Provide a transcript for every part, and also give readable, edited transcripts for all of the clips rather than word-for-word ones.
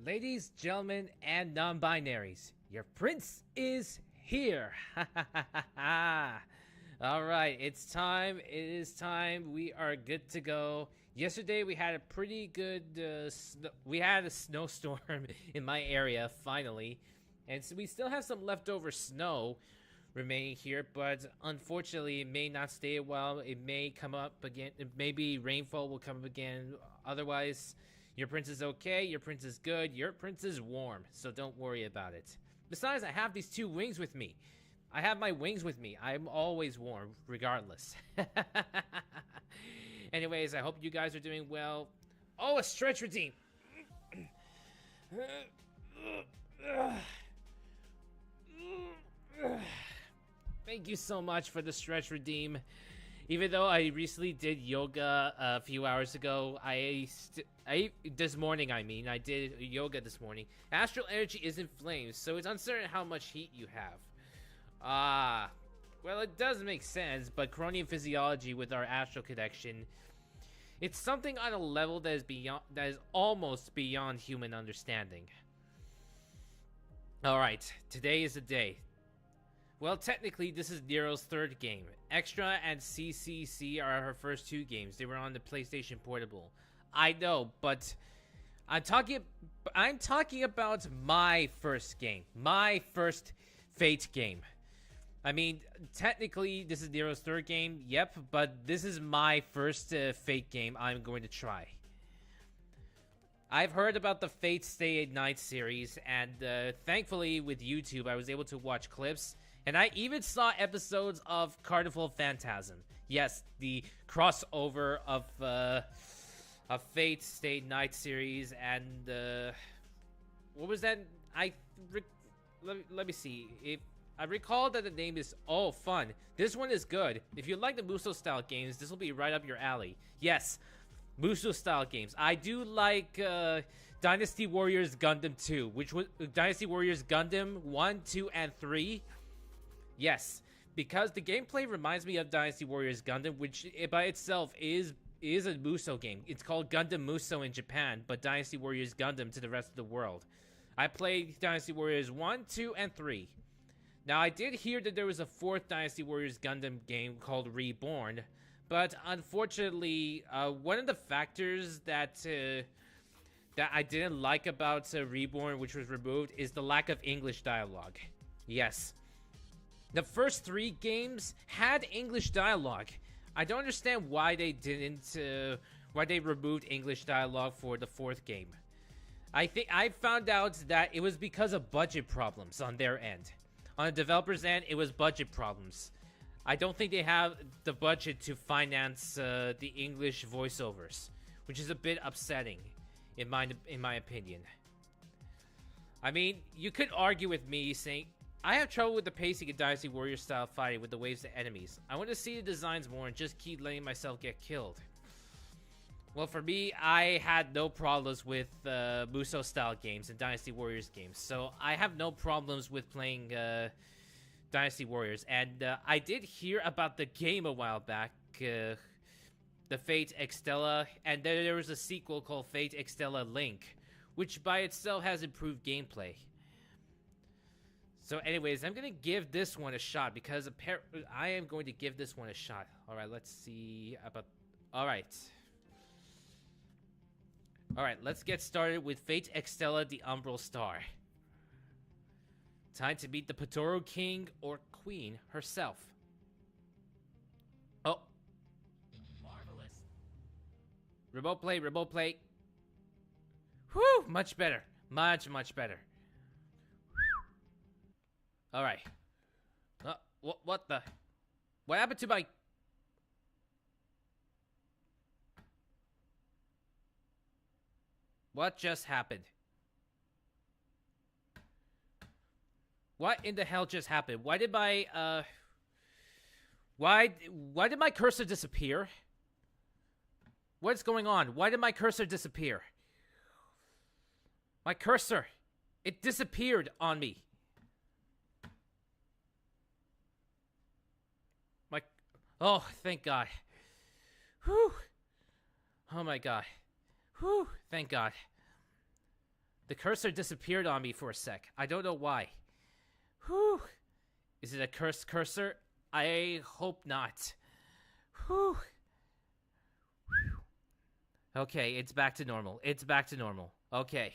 Ladies, gentlemen, and non-binaries, your prince is here. All right, it's time. It is time. We are good to go. Yesterday we had a pretty good. We had a snowstorm in my area finally, and so we still have some leftover snow remaining here. But unfortunately, it may not stay a while. It may come up again. Maybe rainfall will come up again. Otherwise, your prince is okay. Your prince is good. Your prince is warm. So don't worry about it. Besides, I have these two wings with me. I have my wings with me. I'm always warm, regardless. Anyways, I hope you guys are doing well. Oh, a stretch redeem. Thank you so much for the stretch redeem. Even though I recently did yoga a few hours ago, this morning, I did yoga this morning. Astral energy is in flames, so it's uncertain how much heat you have. Well, it does make sense, but Coronian physiology with our astral connection, it's something on a level that is almost beyond human understanding. Alright, today is the day. Well, technically, this is Nero's third game. Extra and CCC are her first two games. They were on the PlayStation Portable. I know, but I'm talking about my first game. My first Fate game. I mean, technically, this is Nero's third game, yep, but this is my first Fate game I'm going to try. I've heard about the Fate Stay at Night series, and thankfully, with YouTube, I was able to watch clips, and I even saw episodes of Carnival Phantasm. Yes, the crossover of Fate Stay at Night series, and what was that? Let me see. If I recall that the name is fun. This one is good. If you like the Muso style games, this will be right up your alley. Yes, Muso style games. I do like Dynasty Warriors Gundam 2, which was Dynasty Warriors Gundam 1, 2, and 3. Yes, because the gameplay reminds me of Dynasty Warriors Gundam, which by itself is a Muso game. It's called Gundam Muso in Japan, but Dynasty Warriors Gundam to the rest of the world. I played Dynasty Warriors 1, 2, and 3. Now, I did hear that there was a fourth Dynasty Warriors Gundam game called Reborn, but unfortunately, one of the factors that I didn't like about Reborn, which was removed, is the lack of English dialogue. Yes. The first three games had English dialogue. I don't understand why they didn't, why they removed English dialogue for the fourth game. I think I found out that it was because of budget problems on their end. On the developer's end, it was budget problems. I don't think they have the budget to finance the English voiceovers, which is a bit upsetting, in my opinion. I mean, you could argue with me saying, I have trouble with the pacing of Dynasty Warrior style fighting with the waves of enemies. I want to see the designs more and just keep letting myself get killed. Well, for me, I had no problems with Muso style games and Dynasty Warriors games, so I have no problems with playing Dynasty Warriors. And I did hear about the game a while back, the Fate Extella, and then there was a sequel called Fate Extella Link, which by itself has improved gameplay. So anyways, I'm going to give this one a shot because I am going to give this one a shot. Alright, let's see about... Alright, let's get started with Fate Extella the Umbral Star. Time to meet the PADORU King or Queen herself. Oh. Marvelous. Remote play, remote play. Whew, much better. Much, much better. Alright. What the? What happened to my... What just happened? What in the hell just happened? Why did my, why did my cursor disappear? What's going on? Why did my cursor disappear? My cursor! It disappeared on me. Oh, thank God. Whew. Oh my God. Whew, thank God. The cursor disappeared on me for a sec. I don't know why. Whew. Is it a cursed cursor? I hope not. Whew. Okay, it's back to normal. It's back to normal. Okay.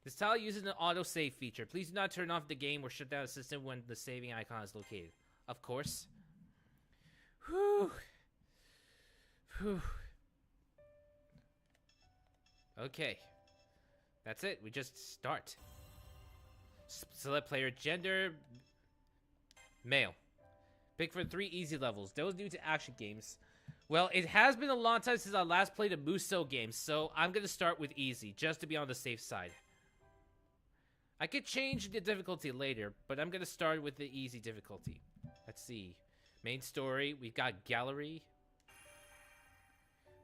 This tile uses an autosave feature. Please do not turn off the game or shut down the system when the saving icon is located. Of course. Whew. Whew. Okay. That's it. We just start. Select player gender. Male. Pick for 3 easy levels. Those new to action games. Well, it has been a long time since I last played a Muso game, so I'm going to start with easy, just to be on the safe side. I could change the difficulty later, but I'm going to start with the easy difficulty. Let's see. Main story. We've got gallery.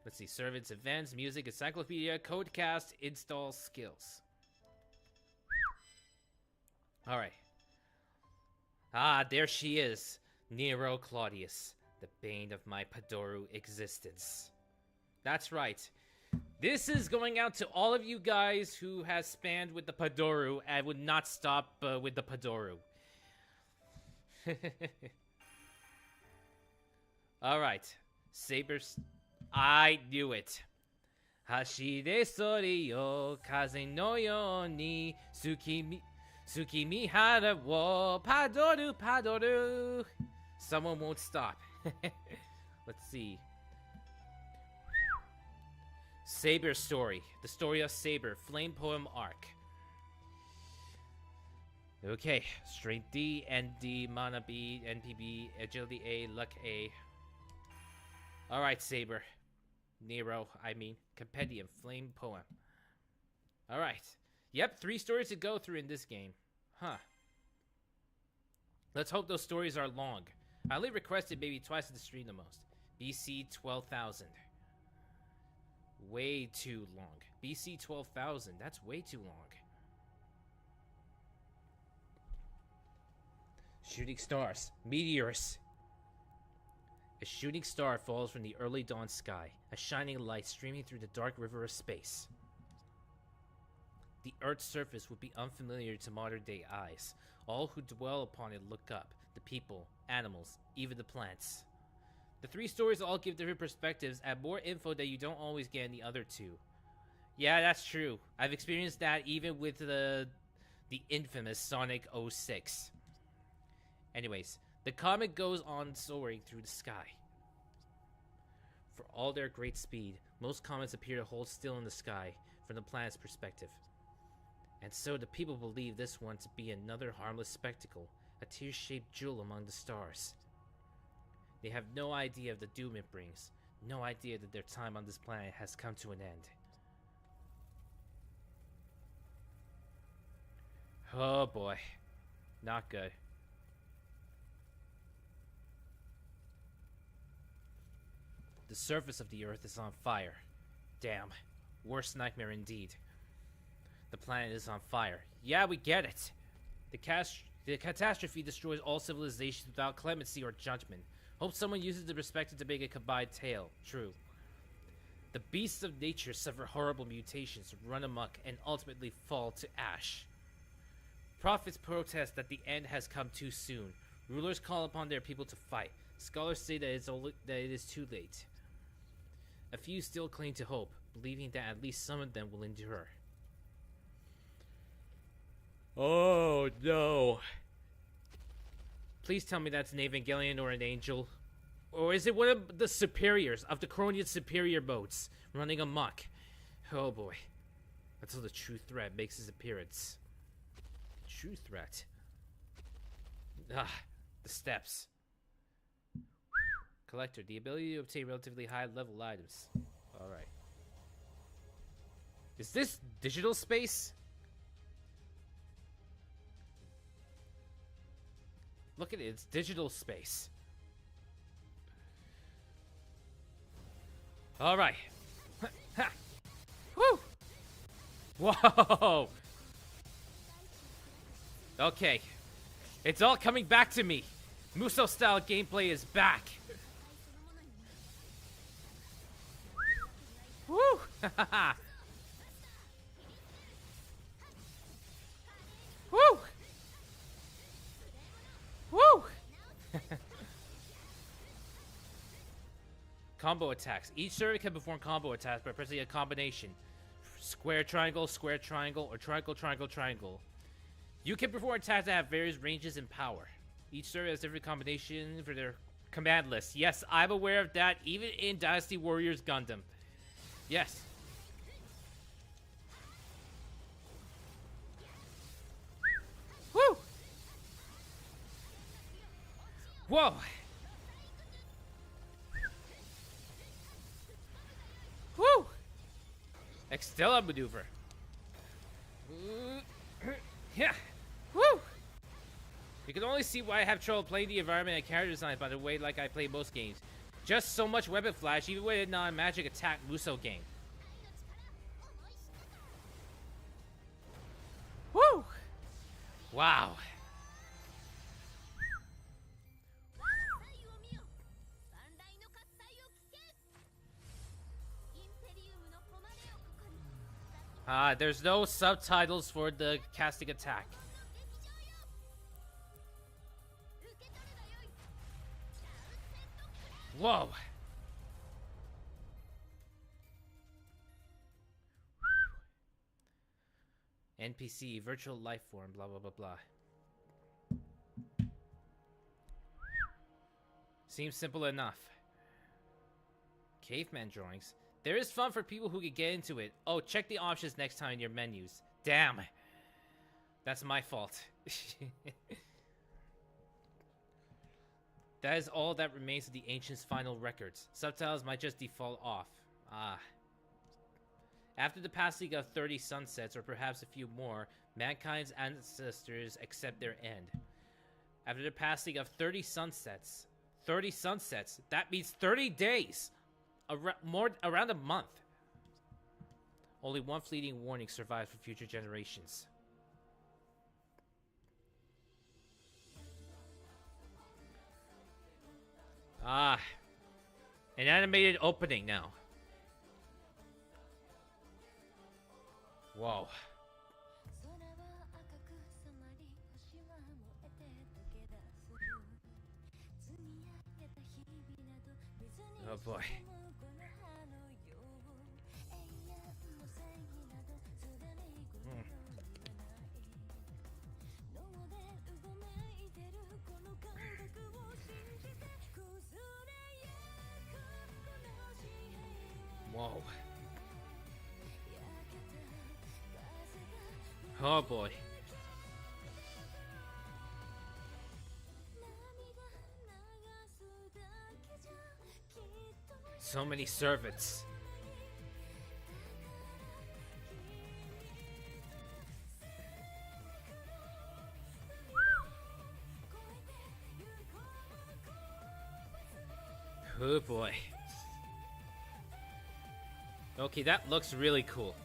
Let's see. Servants, events, music, encyclopedia, codecast, install skills. Alright. Ah, there she is. Nero Claudius. The bane of my PADORU existence. That's right. This is going out to all of you guys who has spanned with the PADORU and would not stop with the PADORU. Alright. Sabers. I knew it. Hashire sori yo kaze no yo ni tsukimi hara wo PADORU PADORU. Someone won't stop. Let's see. Saber story. The story of Saber. Flame poem arc. Okay. Strength D, ND, Mana B, NPB, Agility A, Luck A. Alright, Saber. Nero, I mean. Compendium. Flame poem. Alright. Yep, 3 stories to go through in this game. Huh. Let's hope those stories are long. I only requested maybe twice in the stream the most. BC 12,000. Way too long. BC 12,000. That's way too long. Shooting stars. Meteors. A shooting star falls from the early dawn sky, a shining light streaming through the dark river of space. The Earth's surface would be unfamiliar to modern-day eyes. All who dwell upon it look up. The people, animals, even the plants. The 3 stories all give different perspectives and more info that you don't always get in the other 2. Yeah, that's true. I've experienced that even with the infamous Sonic 06. Anyways, the comet goes on soaring through the sky. For all their great speed, most comets appear to hold still in the sky from the planet's perspective. And so the people believe this one to be another harmless spectacle, a tear-shaped jewel among the stars. They have no idea of the doom it brings, no idea that their time on this planet has come to an end. Oh boy, not good. The surface of the Earth is on fire. Damn, worst nightmare indeed. The planet is on fire. Yeah, we get it. The catastrophe destroys all civilizations without clemency or judgment. Hope someone uses the perspective to make a combined tale. True. The beasts of nature suffer horrible mutations, run amok, and ultimately fall to ash. Prophets protest that the end has come too soon. Rulers call upon their people to fight. Scholars say that it is too late. A few still cling to hope, believing that at least some of them will endure. Oh no. Please tell me that's an Evangelion or an angel. Or is it one of the superiors of the Cronian superior boats running amok? Oh boy. Until the true threat makes his appearance. True threat. Ah, the steps. Collector, the ability to obtain relatively high level items. Alright. Is this digital space? Look at it, it's digital space. Alright. Woo! Whoa! Okay. It's all coming back to me. Muso style gameplay is back. Woo! Combo attacks. Each server can perform combo attacks by pressing a combination. Square, triangle, or triangle, triangle, triangle. You can perform attacks that have various ranges and power. Each server has different combinations for their command list. Yes, I'm aware of that, even in Dynasty Warriors Gundam. Yes. Woo! Whoa! Woo! Extella maneuver. Yeah. Woo! You can only see why I have trouble playing the environment and character designs by the way like I play most games. Just so much weapon flash, even with a non-magic attack Muso game. Woo! Wow. There's no subtitles for the casting attack. Whoa. NPC, virtual life form, blah, blah, blah, blah. Seems simple enough. Caveman drawings. There is fun for people who can get into it. Oh, check the options next time in your menus. Damn. That's my fault. That is all that remains of the Ancients' final records. Subtitles might just default off. After the passing of 30 sunsets, or perhaps a few more, mankind's ancestors accept their end. After the passing of 30 sunsets, that means 30 days! Around a month. Only one fleeting warning survives for future generations. An animated opening now. Whoa. Oh boy. Whoa. Oh boy. So many servants. Oh boy. Okay, that looks really cool.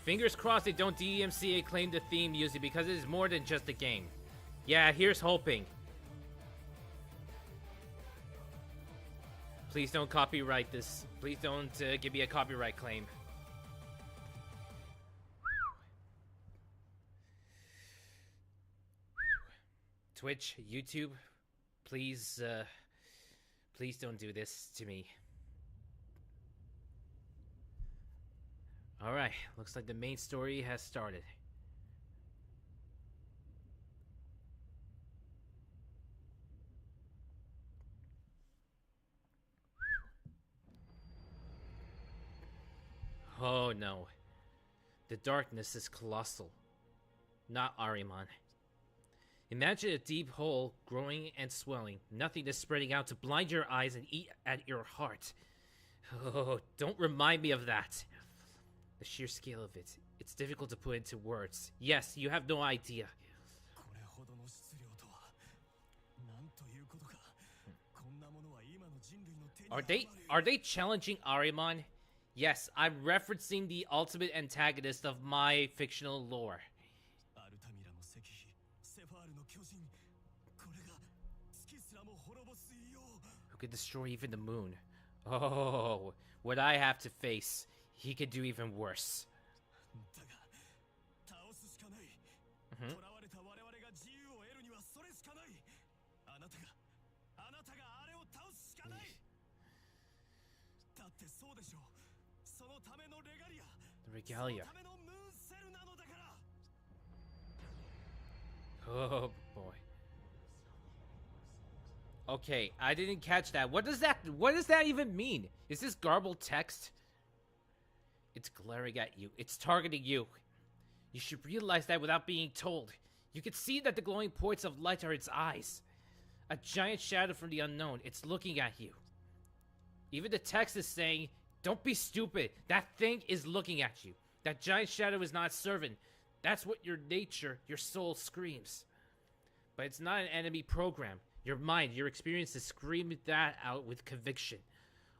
Fingers crossed they don't DMCA claim the theme music because it is more than just a game. Yeah, here's hoping. Please don't copyright this. Please don't give me a copyright claim. Twitch, YouTube, please, please don't do this to me. Alright, looks like the main story has started. Oh no. The darkness is colossal. Not Ahriman. Imagine a deep hole growing and swelling, nothing is spreading out to blind your eyes and eat at your heart. Oh, don't remind me of that. The sheer scale of it, it's difficult to put into words. Yes, you have no idea. Are they challenging Ahriman? Yes, I'm referencing the ultimate antagonist of my fictional lore. Who could destroy even the moon? Oh, what I have to face, he could do even worse. The regalia. Oh boy. Okay, I didn't catch that. What does that even mean? Is this garbled text? It's glaring at you. It's targeting you. You should realize that without being told. You can see that the glowing points of light are its eyes. A giant shadow from the unknown. It's looking at you. Even the text is saying, don't be stupid. That thing is looking at you. That giant shadow is not a servant. That's what your nature, your soul screams. But it's not an enemy program. Your mind, your experiences scream that out with conviction.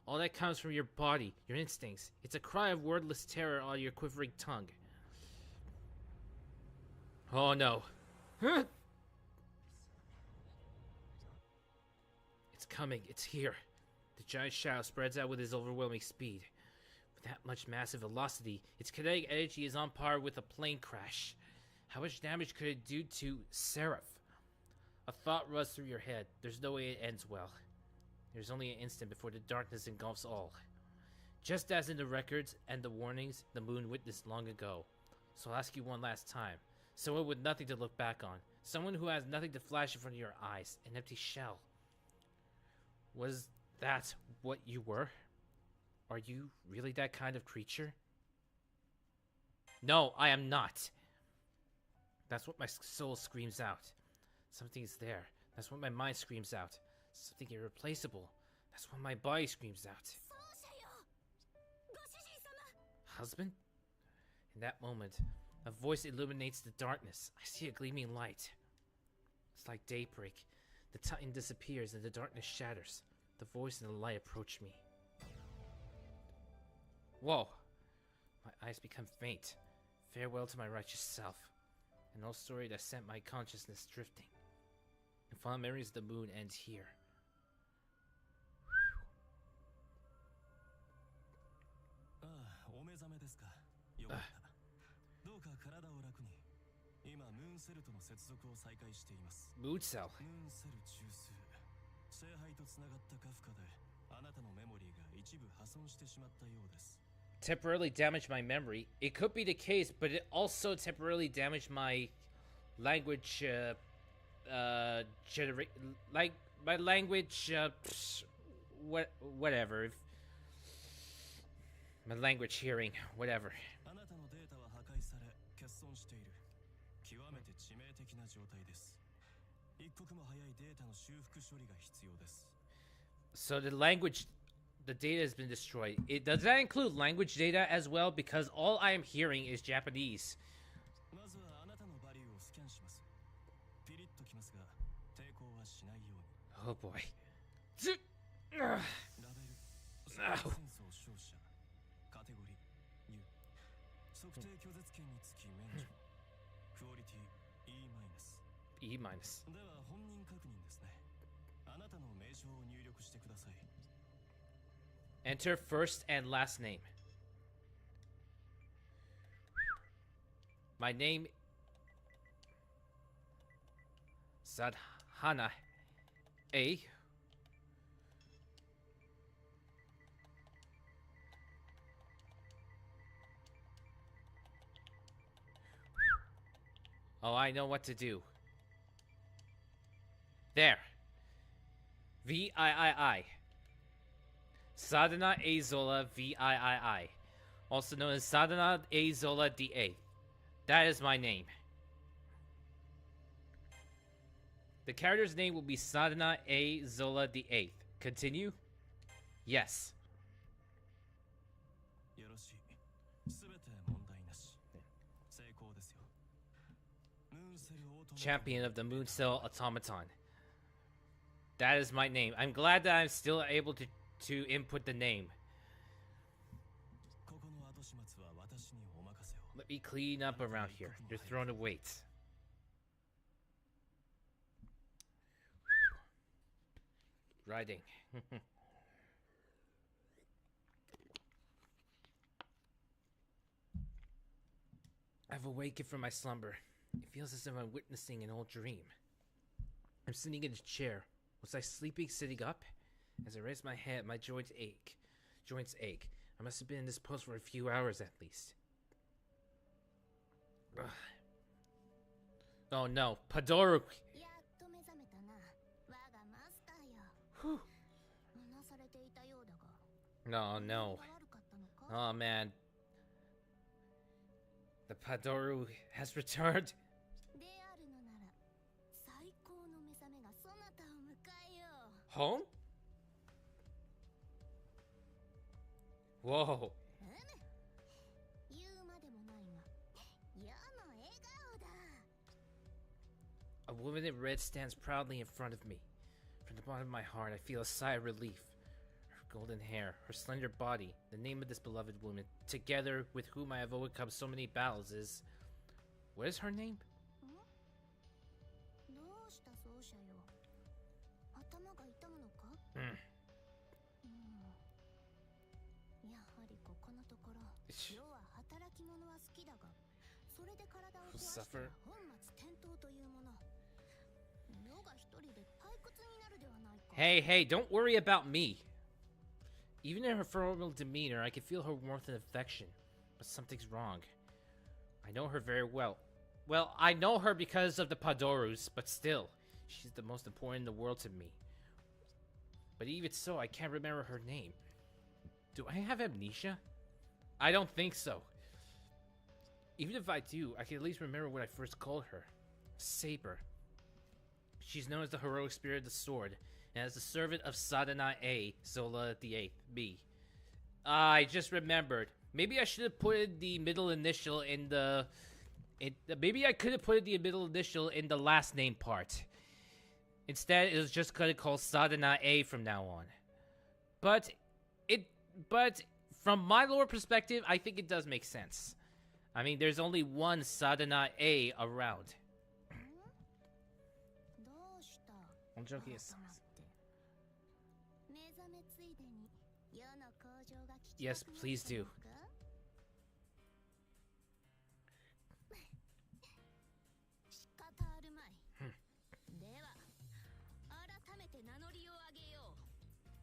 All that comes from your body, your instincts. It's a cry of wordless terror on your quivering tongue. Oh no. Huh? It's coming. It's here. The giant shadow spreads out with its overwhelming speed. With that much massive velocity, its kinetic energy is on par with a plane crash. How much damage could it do to Seraph? A thought runs through your head. There's no way it ends well. There's only an instant before the darkness engulfs all. Just as in the records and the warnings the moon witnessed long ago. So I'll ask you one last time. Someone with nothing to look back on. Someone who has nothing to flash in front of your eyes. An empty shell. Was that what you were? Are you really that kind of creature? No, I am not. That's what my soul screams out. Something's there. That's what my mind screams out. Something irreplaceable. That's what my body screams out. Husband? In that moment, a voice illuminates the darkness. I see a gleaming light. It's like daybreak. The Titan disappears and the darkness shatters. The voice and the light approach me. Whoa. My eyes become faint. Farewell to my righteous self. An old story that sent my consciousness drifting. And fond memories of the moon ends here. Moon cell. Temporarily damaged my memory. It could be the case, but it also temporarily damaged my language, my language, whatever. My language hearing, whatever. So the language, the data has been destroyed. Does that include language data as well? Because all I am hearing is Japanese. Oh boy. No. E minus. Enter first and last name. My name Sadhana A. Oh, I know what to do. There. VIII. Sadhana A. Zola VIII. Also known as Sadhana A. Zola DA. That is my name. The character's name will be Sadhana A. Zola DA. Continue? Yes. Champion of the Moon Cell Automaton. That is my name. I'm glad that I'm still able to input the name. Let me clean up around here. You're throwing a weight. Riding. I've awakened from my slumber. It feels as if I'm witnessing an old dream. I'm sitting in a chair, Was I sleeping sitting up? As I raised my head, my joints ache. I must have been in this pose for a few hours at least. Ugh. Oh no, PADORU! Whew. No, no. Oh man. The PADORU has returned. Home? Whoa. A woman in red stands proudly in front of me. From the bottom of my heart, I feel a sigh of relief. Her golden hair, her slender body, the name of this beloved woman, together with whom I have overcome so many battles is... What is her name? Suffer. Hey, don't worry about me. Even in her formal demeanor, I can feel her warmth and affection. But something's wrong. I know her very well. Well, I know her because of the PADORUs, but still, she's the most important in the world to me. But even so, I can't remember her name. Do I have amnesia? I don't think so. Even if I do, I can at least remember what I first called her. Saber. She's known as the heroic spirit of the sword, and as the servant of Sadana A, Zola the Eighth, B. I just remembered. Maybe I should have put the middle initial in the... maybe I could have put the middle initial in the last name part. Instead, it was just gonna call Sadana A from now on. But from my lore perspective, I think it does make sense. I mean, there's only one Sadana A around. I'm joking aside. Yes, please do.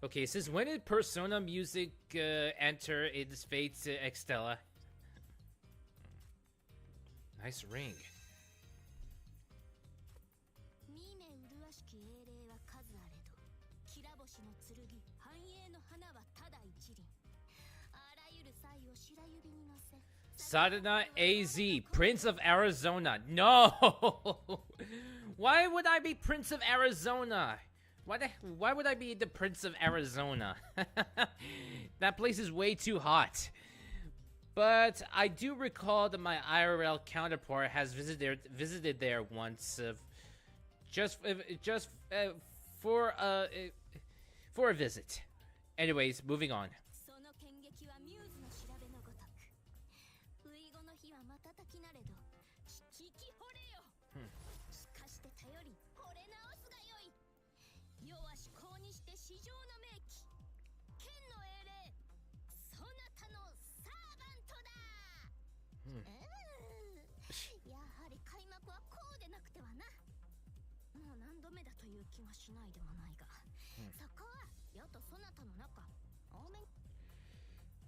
Okay, it says, when did Persona music enter its fate to Extella? Nice ring. Sadana AZ, Prince of Arizona. No! Why would I be Prince of Arizona? Why would I be the Prince of Arizona? That place is way too hot. But I do recall that my IRL counterpart has visited there once, just for a visit. Anyways, moving on.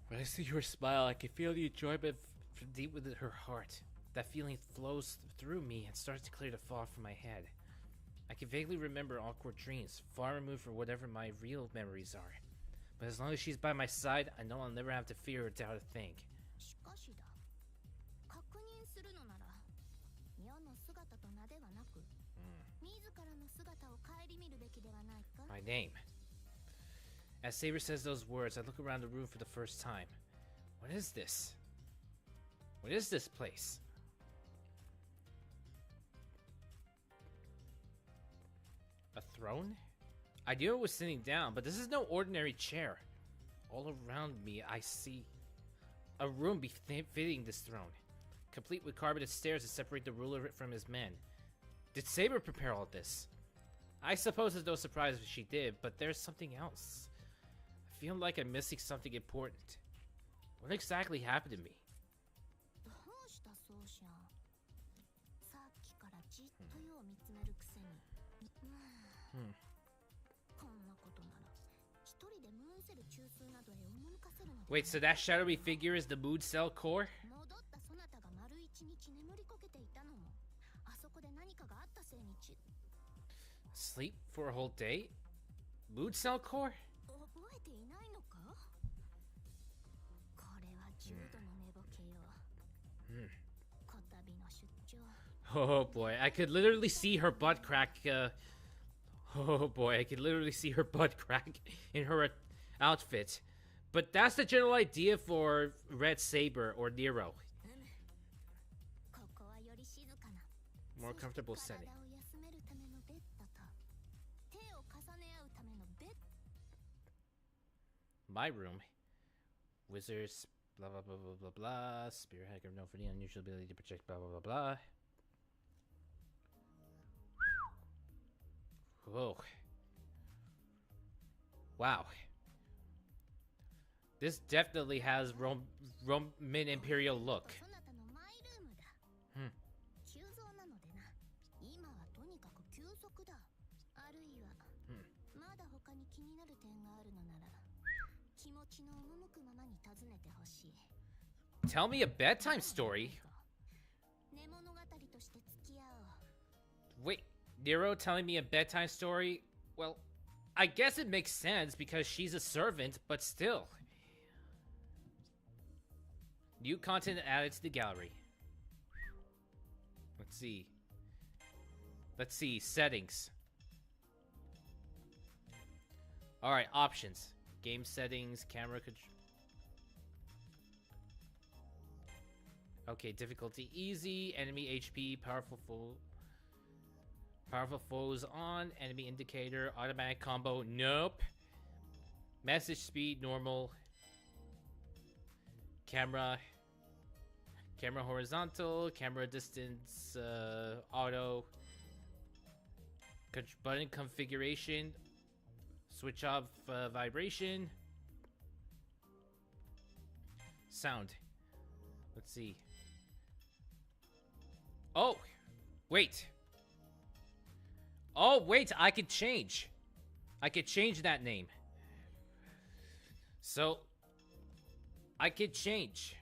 When I see her smile, I can feel the enjoyment from deep within her heart. That feeling flows through me and starts to clear the fog from my head. I can vaguely remember awkward dreams, far removed from whatever my real memories are. But as long as she's by my side, I know I'll never have to fear or doubt a thing. My name. As Saber says those words, I look around the room for the first time. What is this? What is this place? A throne? I knew it was sitting down, but this is no ordinary chair. All around me, I see a room befitting this throne, complete with carpeted stairs to separate the ruler from his men. Did Saber prepare all this? I suppose it's no surprise if she did, but there's something else. I feel like I'm missing something important. What exactly happened to me? Wait, so that shadowy figure is the mood cell core? Sleep for a whole day? Mood cell core? Oh boy, I could literally see her butt crack. Oh boy, I could literally see her butt crack in her outfit. But that's the general idea for Red Saber or Nero. More comfortable setting. My room. Wizards, blah blah blah blah blah blah. Spirit hacker known for the unusual ability to project blah blah blah blah. Whoa. Wow. This definitely has Roman Imperial look. Tell me a bedtime story? Wait, Nero telling me a bedtime story? Well, I guess it makes sense because she's a servant, but still. New content added to the gallery. Let's see. Let's see, settings. Alright, options. Game settings, camera control. Okay, difficulty easy, enemy HP, powerful foes on, enemy indicator, automatic combo, nope. Message speed, normal. Camera horizontal, camera distance, auto. Button configuration, switch off vibration. Sound. Let's see. Oh, wait. Oh, wait, I could change. I could change that name. So, I could change.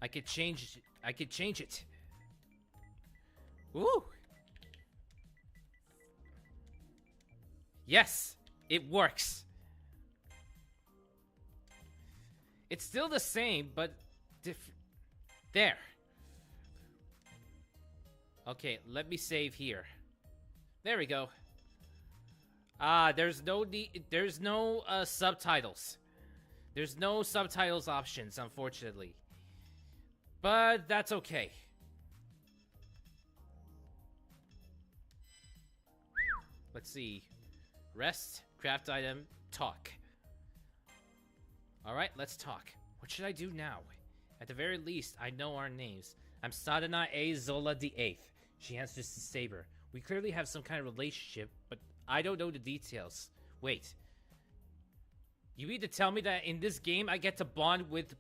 I could change it. Woo! Yes, it works. It's still the same, but there. Okay, let me save here. There we go. There's no subtitles. There's no subtitles options, unfortunately. But that's okay. Let's see. Rest, craft item, talk. Alright, let's talk. What should I do now? At the very least, I know our names. I'm Sadana A. Zola the 8th. She answers to Saber. We clearly have some kind of relationship, but I don't know the details. Wait. You mean to tell me that in this game I get to bond with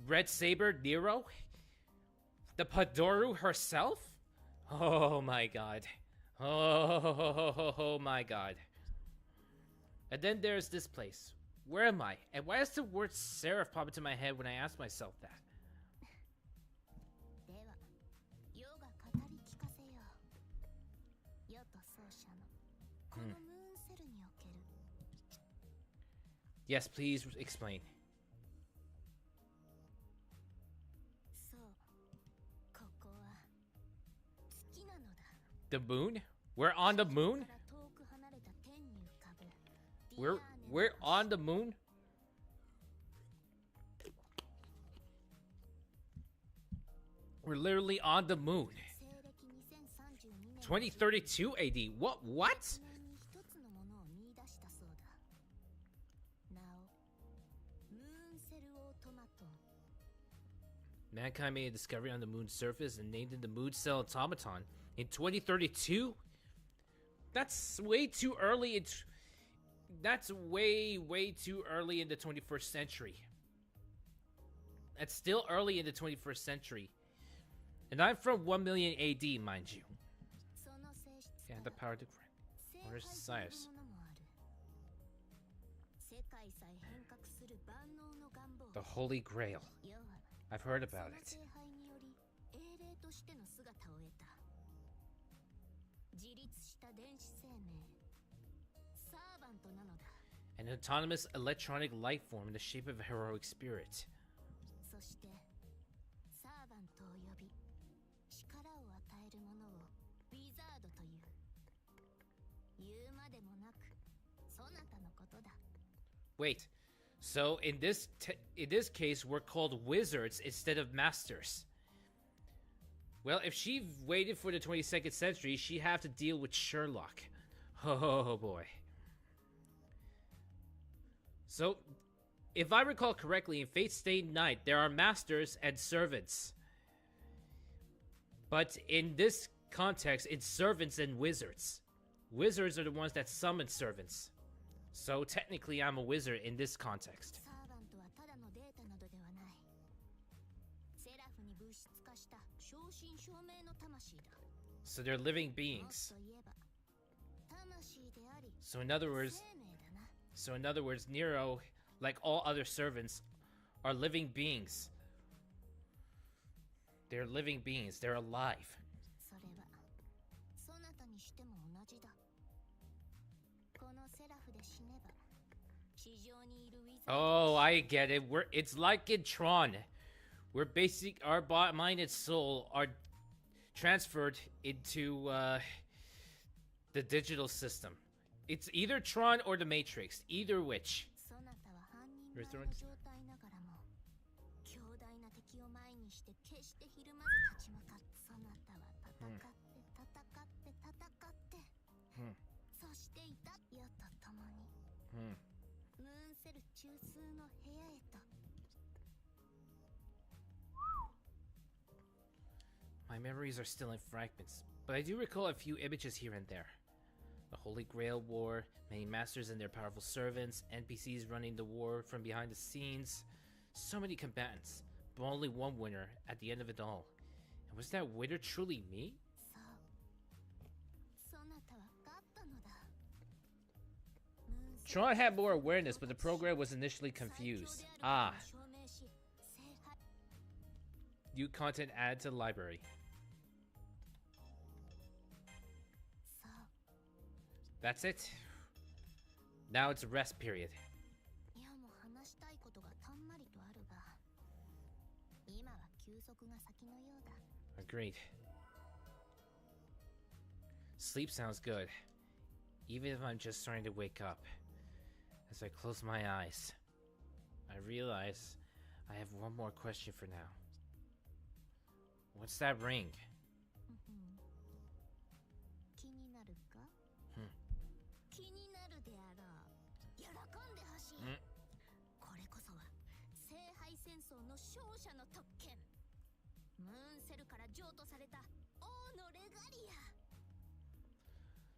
Red Saber Nero? The PADORU herself? Oh my god. Oh my god. And then there's this place. Where am I? And why does the word seraph pop into my head when I ask myself that? Yes, please explain. The moon? We're on the moon? We're on the moon? We're literally on the moon. 2032 AD. What? Mankind made a discovery on the moon's surface and named it the moon cell automaton. In 2032? That's way too early. That's way too early in the 21st century. That's still early in the 21st century. And I'm from 1 million AD, mind you. Yeah, the power to grant. Where's the sires? The Holy Grail. I've heard about it. An autonomous electronic life form in the shape of a heroic spirit. Wait, so in this case, we're called wizards instead of masters. Well, if she waited for the 22nd century, she'd have to deal with Sherlock. Oh boy. So, if I recall correctly, in Fate Stay Night, there are masters and servants. But in this context, it's servants and wizards. Wizards are the ones that summon servants. So technically, I'm a wizard in this context. So they're living beings. So in other words, Nero, like all other servants, are living beings. They're living beings. They're alive. Oh, I get it. It's like in Tron. Our mind and soul are transferred into the digital system. It's either Tron or the Matrix. Either which. My memories are still in fragments, but I do recall a few images here and there. The Holy Grail War, many masters and their powerful servants, NPCs running the war from behind the scenes. So many combatants, but only one winner at the end of it all. And was that winner truly me? Tron had more awareness, but the program was initially confused. Ah. New content added to the library. That's it. Now it's a rest period. Agreed. Sleep sounds good, even if I'm just starting to wake up. As I close my eyes, I realize I have one more question for now. What's that ring?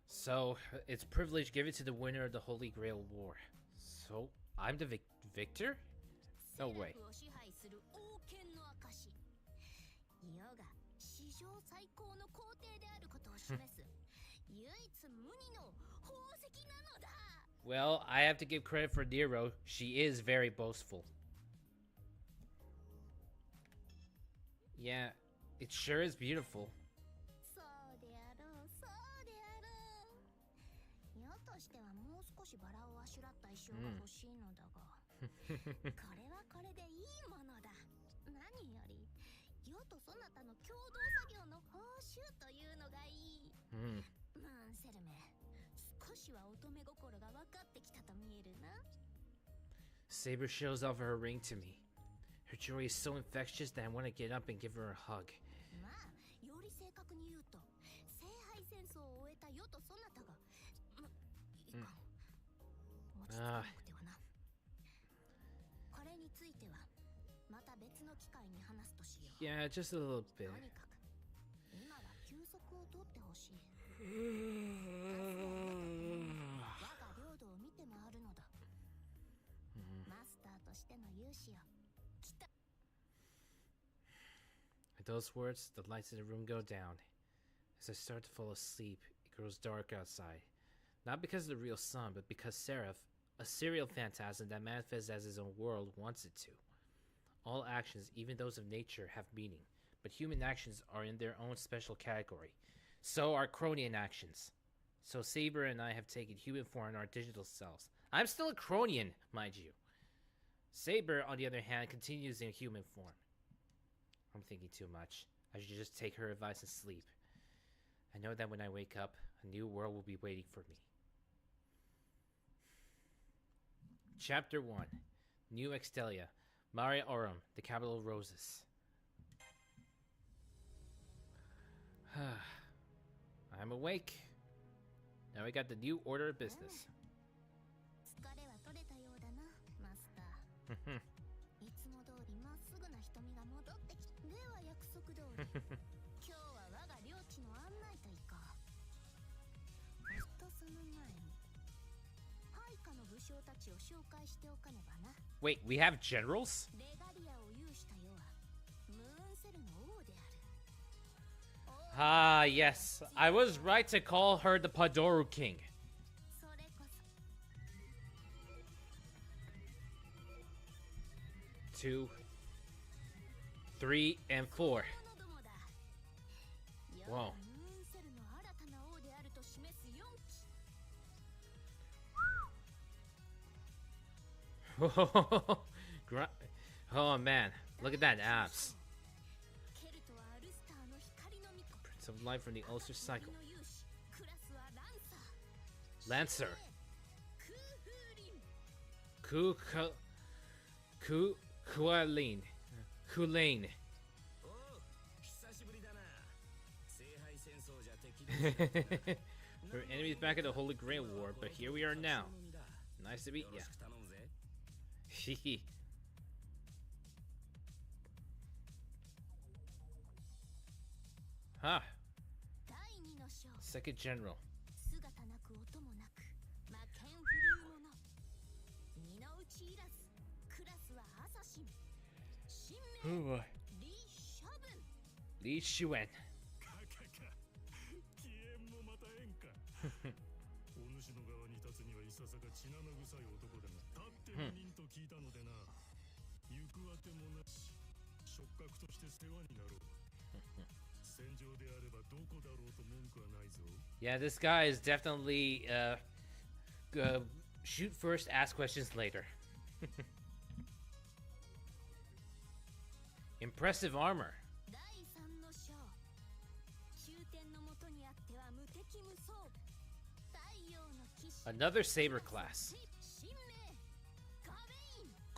So, it's privilege given to the winner of the Holy Grail War. So, I'm the victor? No way. Well, I have to give credit for Nero. She is very boastful. Yeah, it sure is beautiful. Saber shows off her ring to me. Her joy is so infectious that I want to get up and give her a hug. Yeah, just a little bit. those words, the lights in the room go down. As I start to fall asleep, it grows dark outside. Not because of the real sun, but because Seraph, a serial phantasm that manifests as his own world, wants it to. All actions, even those of nature, have meaning, but human actions are in their own special category. So are Cronian actions. So Saber and I have taken human form in our digital selves. I'm still a Cronian, mind you. Saber, on the other hand, continues in human form. I'm thinking too much. I should just take her advice and sleep. I know that when I wake up, a new world will be waiting for me. Chapter 1. New Extella. Mare Aurum, the capital of roses. I'm awake. Now I got the new order of business. Wait, we have generals? Ah, yes. I was right to call her the PADORU King. 2, 3, and 4. Whoa. Oh man, look at that abs. Prince of Life from the Ulster Cycle. Lancer. Kualane. We're enemies back at the Holy Grail War, but here we are now. Nice to meet ya. Huh. Second General. Ooh. Li Shuen. Yeah, this guy is definitely shoot first, ask questions later. Impressive armor. Another Saber class.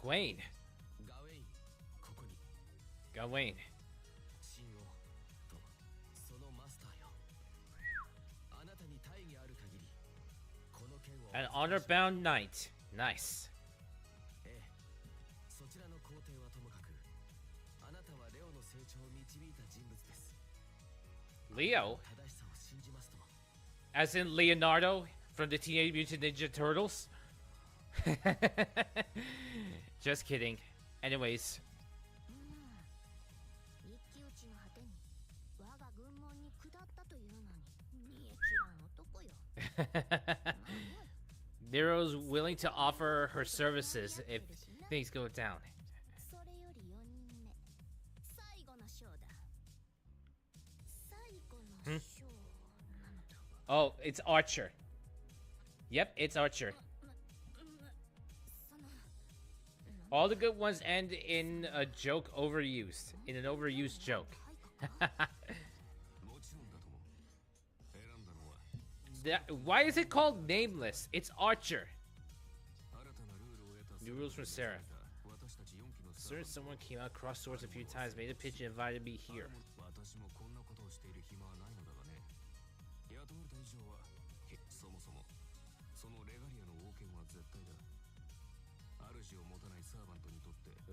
Gawain. Gawain. An honor-bound knight. Nice. Leo? As in Leonardo from the Teenage Mutant Ninja Turtles? Just kidding. Anyways. Nero's willing to offer her services if things go down. Oh, it's Archer. Yep, it's Archer. All the good ones end in a joke overused. In an overused joke. Why is it called Nameless? It's Archer. New rules from Seraph. Sir, someone came out, crossed swords a few times, made a pitch, and invited me here.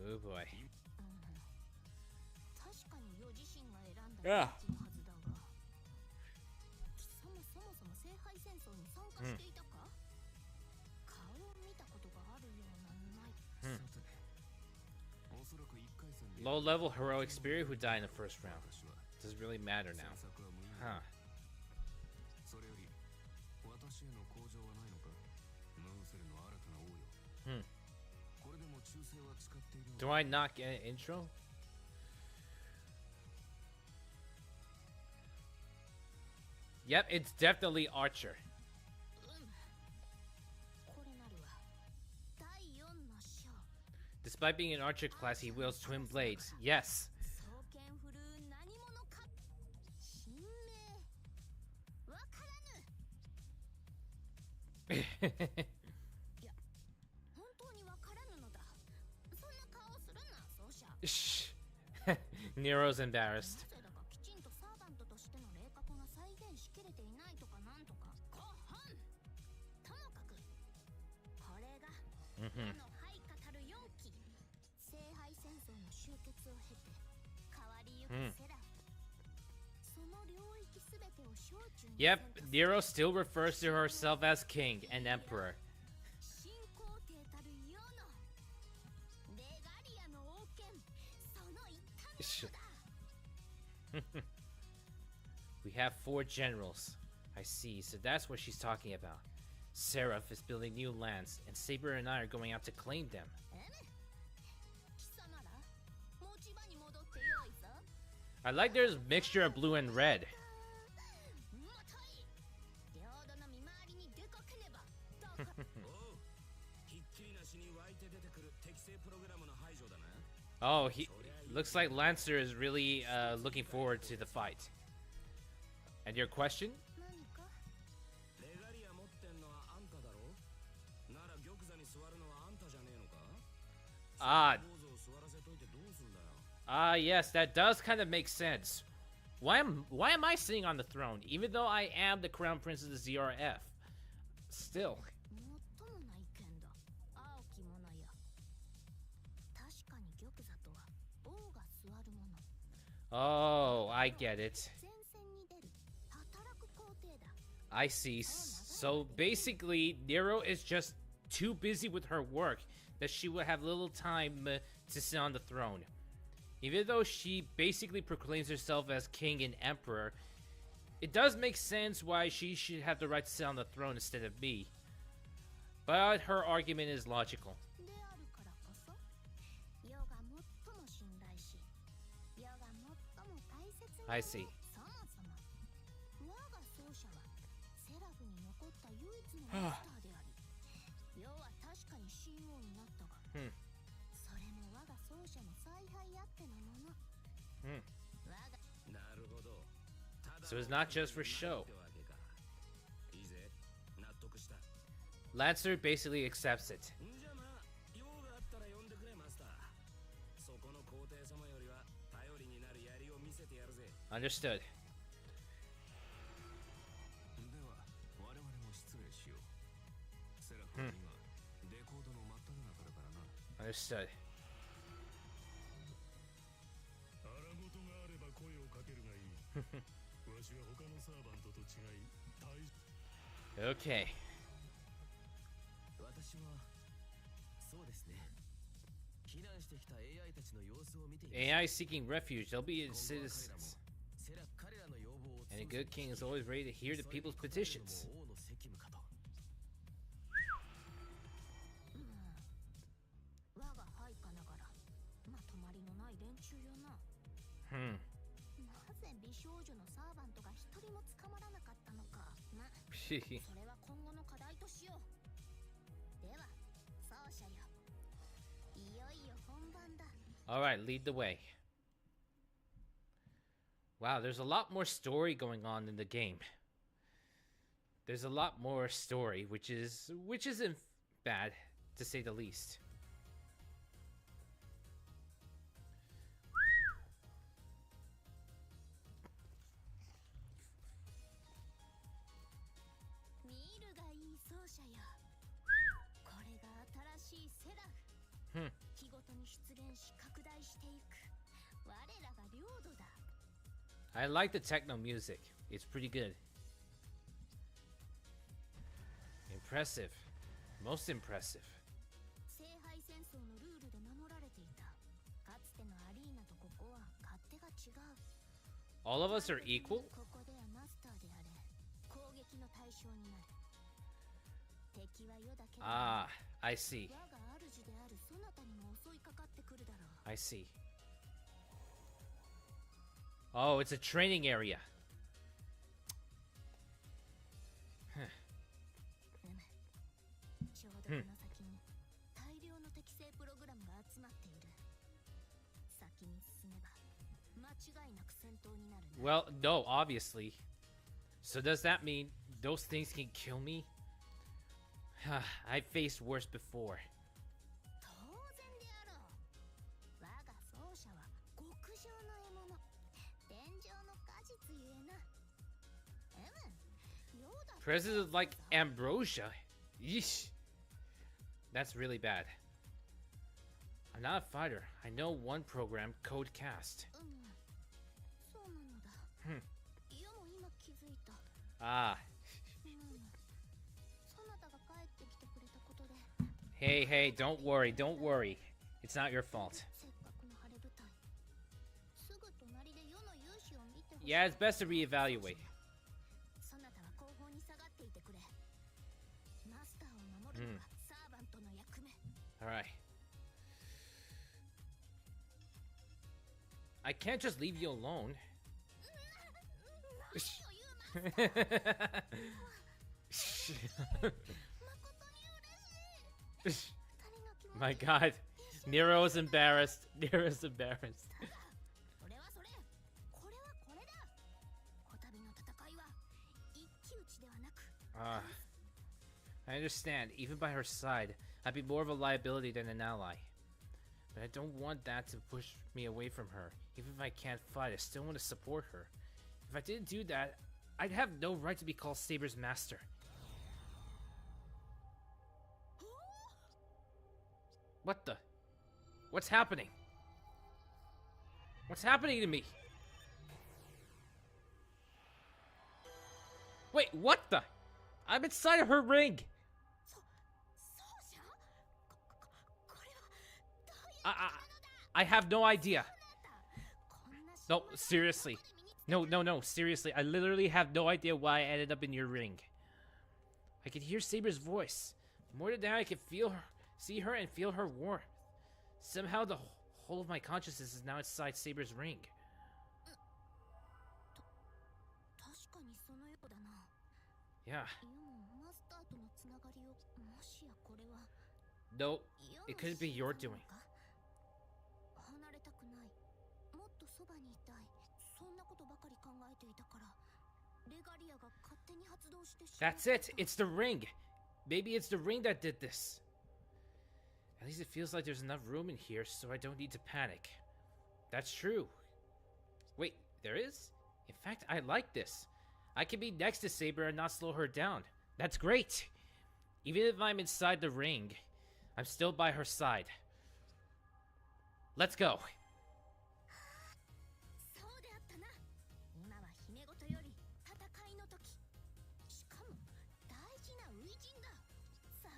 Oh boy. Yeah. Low-level heroic spirit who died in the first round. Doesn't really matter now. Huh. Hmm. Do I not get an intro? Yep, it's definitely Archer. Despite being an Archer class, he wields twin blades. Yes. Shh. Nero's embarrassed. Mm-hmm. Yep, Nero still refers to herself as king and emperor. We have 4 generals. I see, so that's what she's talking about. Seraph is building new lands, and Saber and I are going out to claim them. I like there's a mixture of blue and red. Oh, he looks like Lancer is really looking forward to the fight. And your question? Yes, that does kind of make sense. Why am I sitting on the throne, even though I am the crown prince of the ZRF? Still. Oh, I get it. I see. So basically, Nero is just too busy with her work that she will have little time to sit on the throne. Even though she basically proclaims herself as king and emperor, it does make sense why she should have the right to sit on the throne instead of me. But her argument is logical. I see. So it's not just for show. Lancer basically accepts it. Understood. Understood. Okay. AI seeking refuge. They'll be citizens. And a good king is always ready to hear the people's petitions. Alright, lead the way. Wow, there's a lot more story going on in the game. There's a lot more story, which isn't bad, to say the least. I like the techno music. It's pretty good. Impressive. Most impressive. All of us are equal? Ah, I see. I see. Oh, it's a training area. Well, no, obviously. So does that mean those things can kill me? I faced worse before. President like ambrosia? Yeesh. That's really bad. I'm not a fighter. I know one program, Code Cast. Ah. Hey, don't worry, don't worry. It's not your fault. Yeah, it's best to reevaluate. Alright. I can't just leave you alone. My god. Nero's embarrassed. Nero's embarrassed. I understand. Even by her side, I'd be more of a liability than an ally. But I don't want that to push me away from her. Even if I can't fight, I still want to support her. If I didn't do that, I'd have no right to be called Saber's master. What the? What's happening? What's happening to me? Wait, what the? I'm inside of her ring! I have no idea. No, seriously. No, seriously. I literally have no idea why I ended up in your ring. I can hear Saber's voice. More than that, I can feel her, see her, and feel her warmth. Somehow the whole of my consciousness is now inside Saber's ring. Yeah. No, it couldn't be your doing. That's it! It's the ring! Maybe it's the ring that did this. At least it feels like there's enough room in here so I don't need to panic. That's true. Wait, there is? In fact, I like this. I can be next to Saber and not slow her down. That's great! Even if I'm inside the ring, I'm still by her side. Let's go.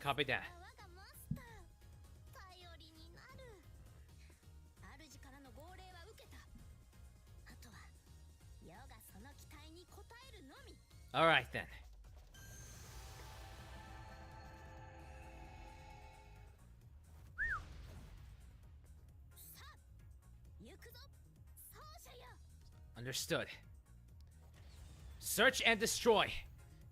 Copy that. Alright then. Understood. Search and destroy.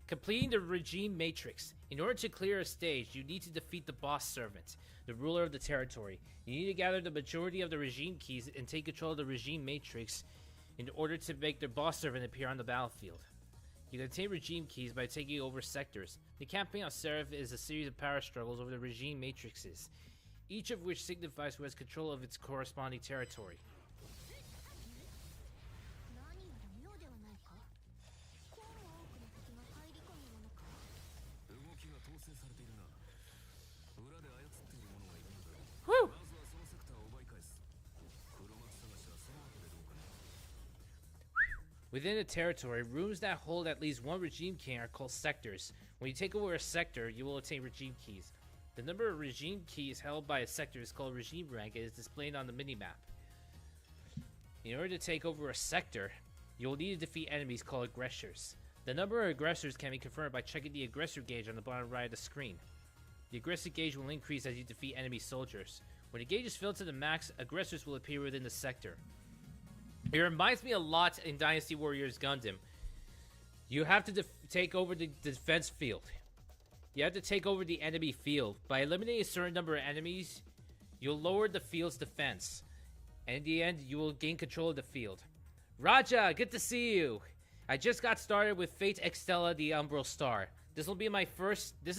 Completing the regime matrix. In order to clear a stage, you need to defeat the boss servant, the ruler of the territory. You need to gather the majority of the regime keys and take control of the regime matrix in order to make the boss servant appear on the battlefield. You can obtain regime keys by taking over sectors. The campaign on Seraph is a series of power struggles over the regime matrices, each of which signifies who has control of its corresponding territory. Whew! Within a territory, rooms that hold at least one regime key are called sectors. When you take over a sector, you will obtain regime keys. The number of regime keys held by a sector is called regime rank and is displayed on the minimap. In order to take over a sector, you will need to defeat enemies called aggressors. The number of aggressors can be confirmed by checking the aggressor gauge on the bottom right of the screen. The aggressor gauge will increase as you defeat enemy soldiers. When the gauge is filled to the max, aggressors will appear within the sector. It reminds me a lot in Dynasty Warriors Gundam. You have to take over the defense field. You have to take over the enemy field. By eliminating a certain number of enemies, you'll lower the field's defense. And in the end, you will gain control of the field. Raja, good to see you! I just got started with Fate Extella, the Umbral Star. This is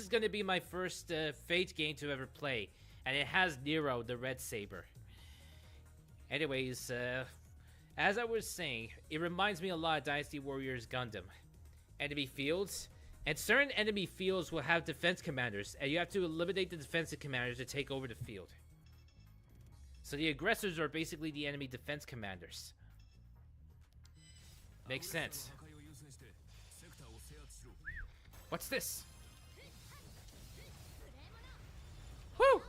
going to be my first Fate game to ever play. And it has Nero, the Red Saber. Anyways, as I was saying, it reminds me a lot of Dynasty Warriors Gundam. Enemy fields, and certain enemy fields will have defense commanders, and you have to eliminate the defensive commanders to take over the field. So the aggressors are basically the enemy defense commanders. Makes sense. What's this? Woo!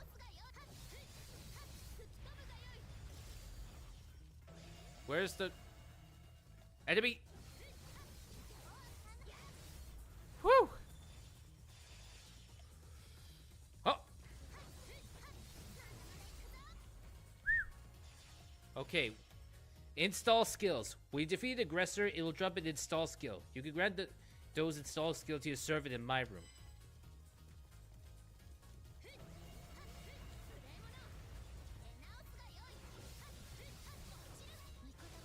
Where's the enemy? Woo! Oh! Okay. Install skills. When you defeat an aggressor, it will drop an install skill. You can grant those install skills to your servant in my room.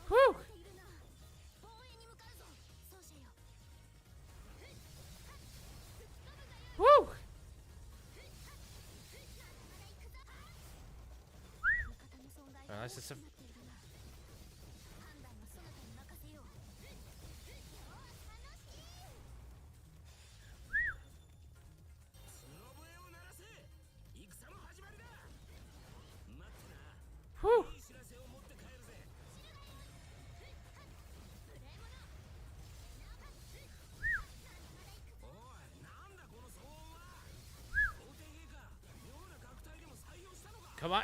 Woo! Woo! That's just a... Whew. Come on.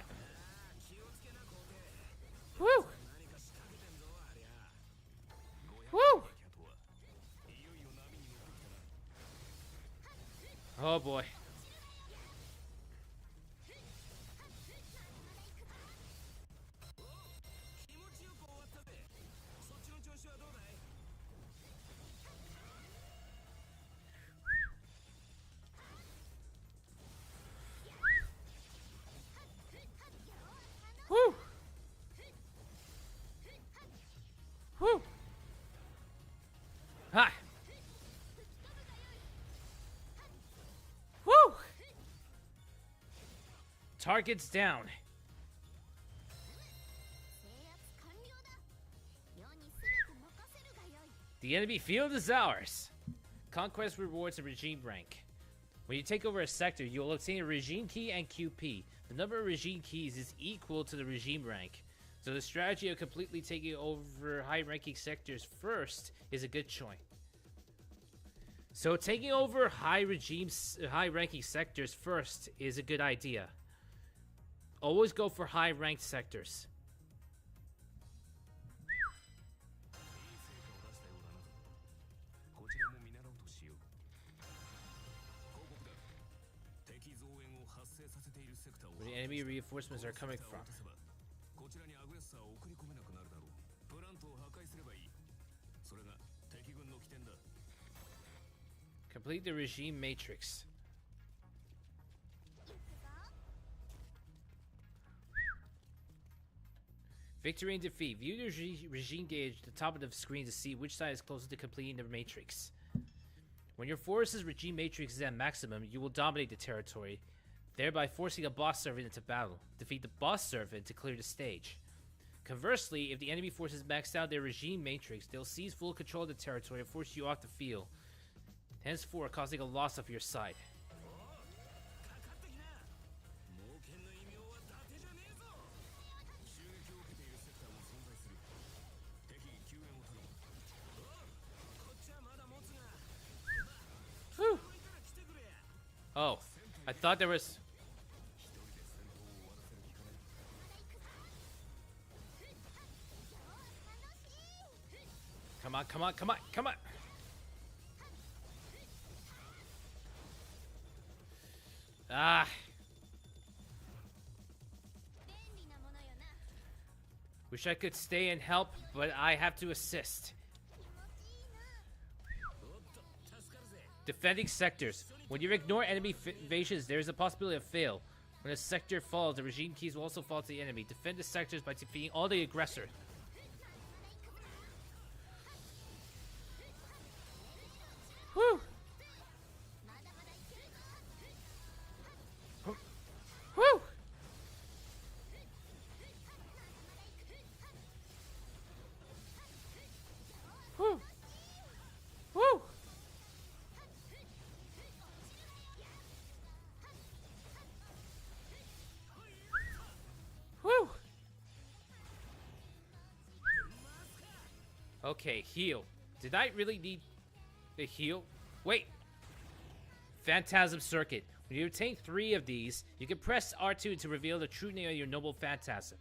Woo. Woo. Oh boy. Woo! Woo! Ha! Woo! Targets down. The enemy field is ours. Conquest rewards a regime rank. When you take over a sector, you will obtain a regime key and QP. The number of regime keys is equal to the regime rank. So the strategy of completely taking over high-ranking sectors first is a good choice. So taking over high-ranking sectors first is a good idea. Always go for high-ranked sectors. Where the enemy reinforcements are coming from. Complete the regime matrix. Victory and defeat. View the regime gauge at the top of the screen to see which side is closest to completing the matrix. When your force's regime matrix is at maximum, you will dominate the territory, thereby forcing a boss servant into battle. Defeat the boss servant to clear the stage. Conversely, if the enemy forces maxed out their regime matrix, they'll seize full control of the territory and force you off the field, henceforth causing a loss of your side. Whew. Oh, I thought there was... Come on, come on, come on, come on. Ah. Wish I could stay and help, but I have to assist. Defending sectors. When you ignore enemy invasions, there is a possibility of fail. When a sector falls, the regime keys will also fall to the enemy. Defend the sectors by defeating all the aggressors. Whew! Whew! Whew! Whew! Whew! Okay, heal. Did I really need a heal? Wait! Phantasm Circuit. When you obtain 3 of these, you can press R2 to reveal the true name of your Noble Phantasm.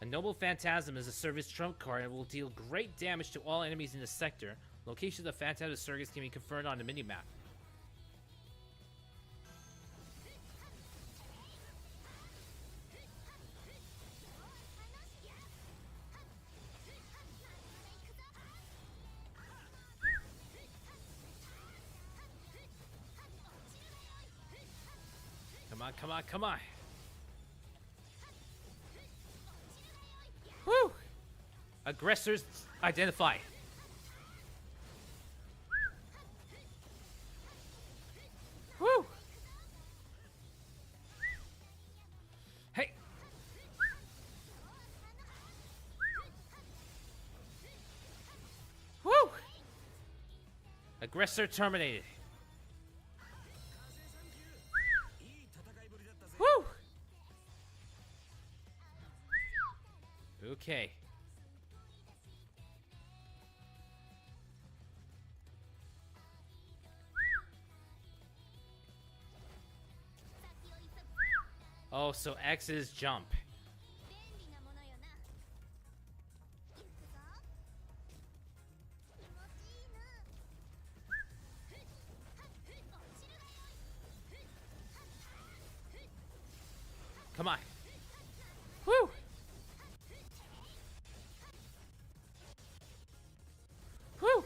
A Noble Phantasm is a service trump card and will deal great damage to all enemies in the sector. Locations of Phantasm Circuits can be confirmed on the minimap. Come on, come on, come on. Woo! Aggressors identified. Woo! Hey! Woo! Aggressor terminated. Woo! Okay. Oh, so X is jump. Come on. Woo! Woo!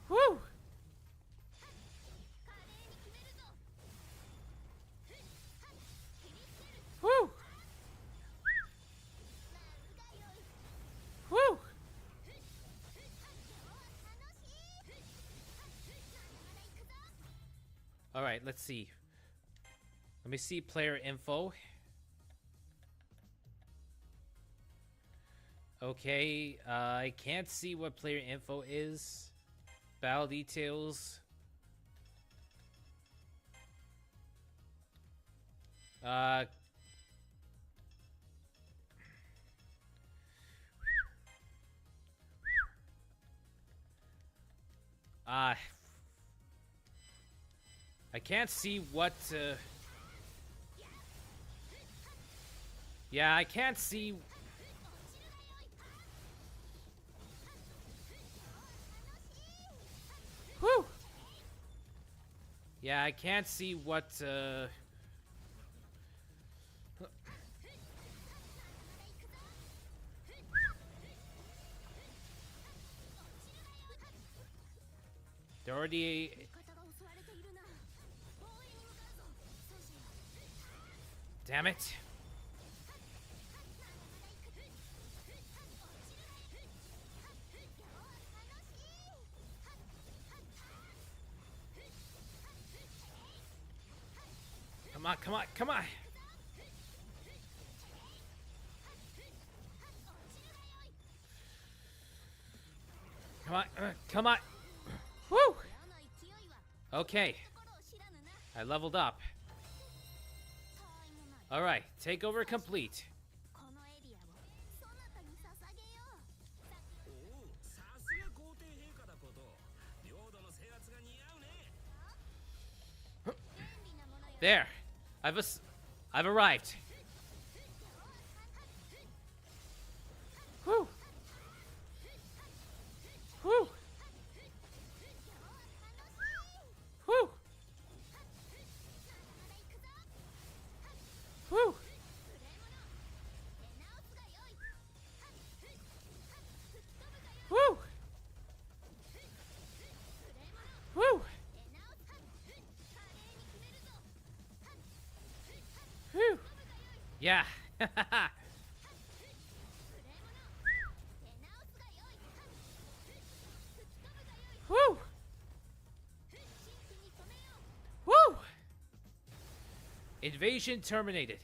Woo! Woo! Woo! All right, let's see. Let me see player info. Okay, I can't see what player info is. Battle details. I can't see what, yeah, I can't see. Whew! Yeah, I can't see what, they're already. Damn it. Come on, come on, come on. Come on, come on. Woo! Okay. I leveled up. Alright, takeover complete. There. I've arrived. Yeah. Woo! Woo! Invasion terminated.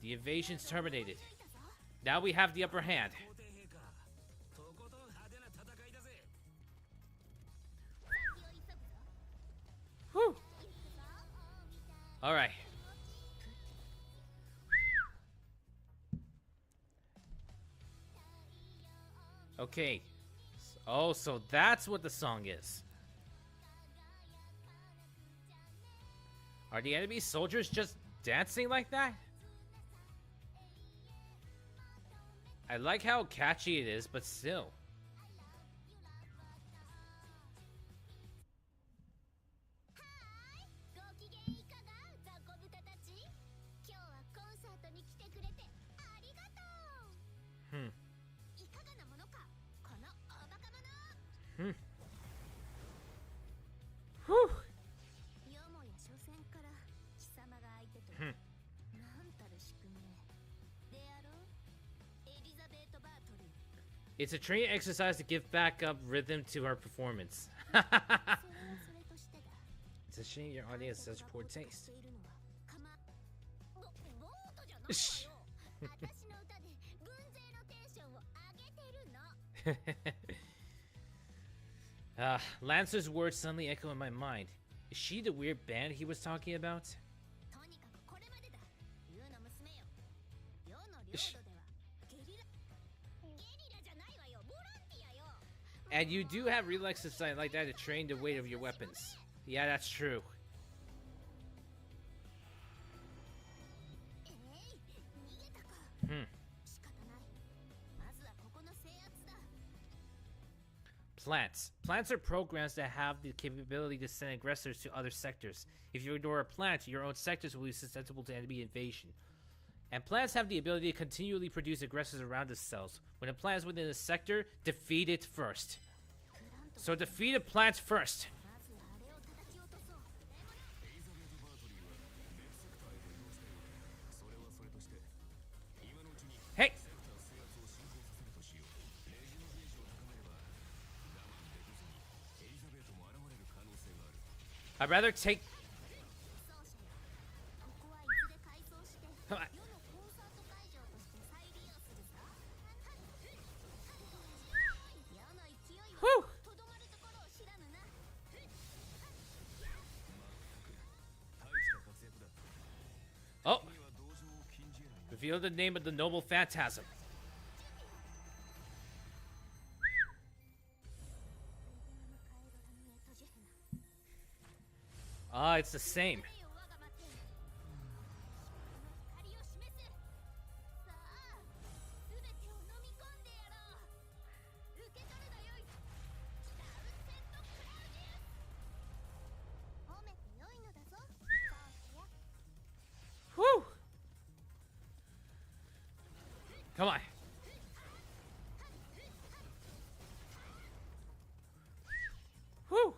The invasion's terminated. Now we have the upper hand. Whew. All right. Okay. Oh, so that's what the song is. Are the enemy soldiers just dancing like that? I like how catchy it is, but still. Whew. It's a training exercise to give back up rhythm to our performance. It's a shame your audience has such poor taste. Lancer's words suddenly echo in my mind. Is she the weird band he was talking about? And you do have relax exercise like that to train the weight of your weapons. Yeah, that's true. Plants. Plants are programs that have the capability to send aggressors to other sectors. If you ignore a plant, your own sectors will be susceptible to enemy invasion. And plants have the ability to continually produce aggressors around themselves. When a plant is within a sector, defeat it first. So defeat a plant first. Hey! I'd rather take... Come on. Whew! Oh! Reveal the name of the noble phantasm. Ah, it's the same. Whew! Come on. Whew!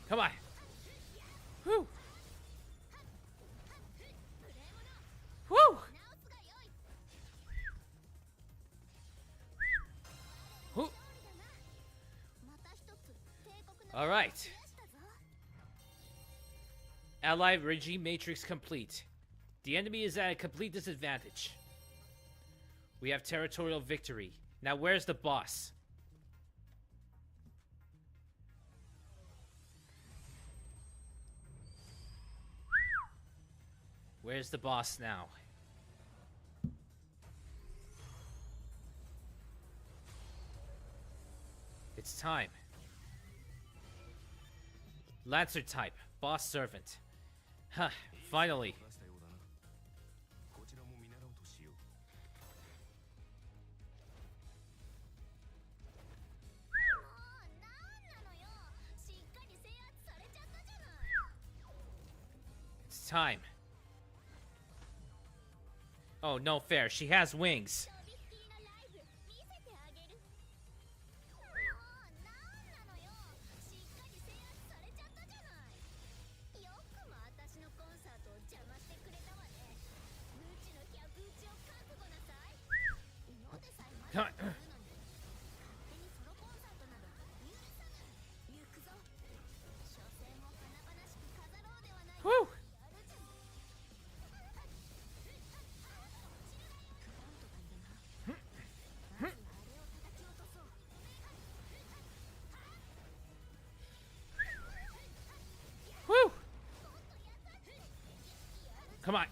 Come on. Whew! Whew! Whew! All right. Allied regime matrix complete. The enemy is at a complete disadvantage. We have territorial victory. Now where's the boss? Where's the boss now? It's time. Lancer type, boss servant. Huh, finally. It's time. Oh, no fair. She has wings. Come on.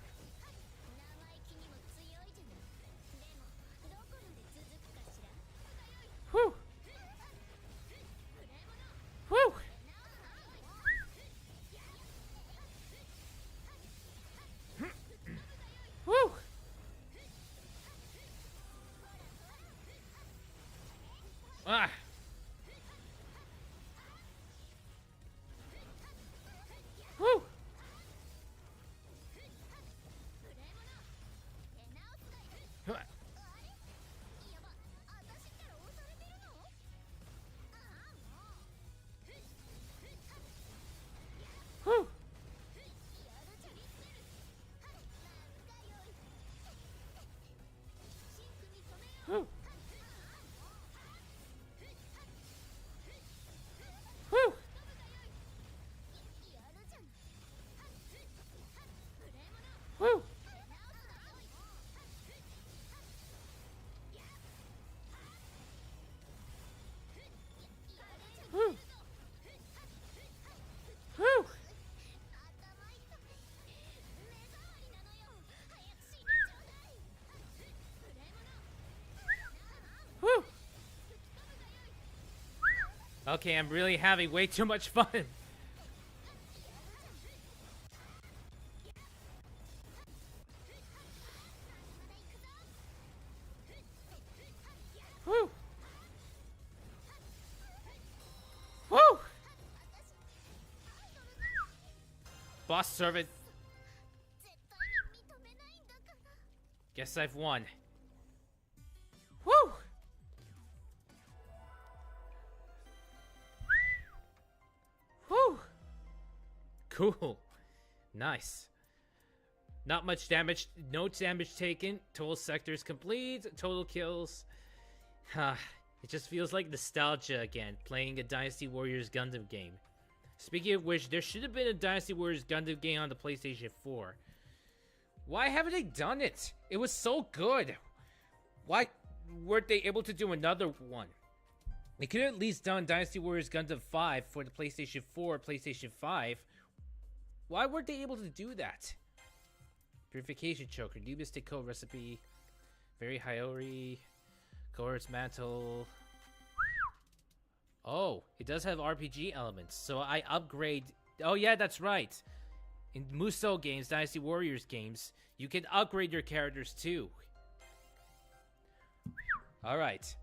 Whew. Whew. Whew. Ah. Whew. Come on. Whew. Whew. Whew. Whew. Whew. Whew. Whew. Okay, I'm really having way too much fun. Whew. Whew. Boss servant. Guess I've won. Whew. Whew. Cool. Nice. Not much damage. No damage taken. Total sectors complete. Total kills. It just feels like nostalgia again, playing a Dynasty Warriors Gundam game. Speaking of which, there should have been a Dynasty Warriors Gundam game on the PlayStation 4. Why haven't they done it? It was so good. Why weren't they able to do another one? They could have at least done Dynasty Warriors Gundam 5 for the PlayStation 4 or PlayStation 5. Why weren't they able to do that? Purification Choker, New Mystic Code Recipe, Very Haiori, Cohort's Mantle. Oh, it does have RPG elements, so I upgrade. Oh yeah, that's right. In Musou games, Dynasty Warriors games, you can upgrade your characters too. Alright.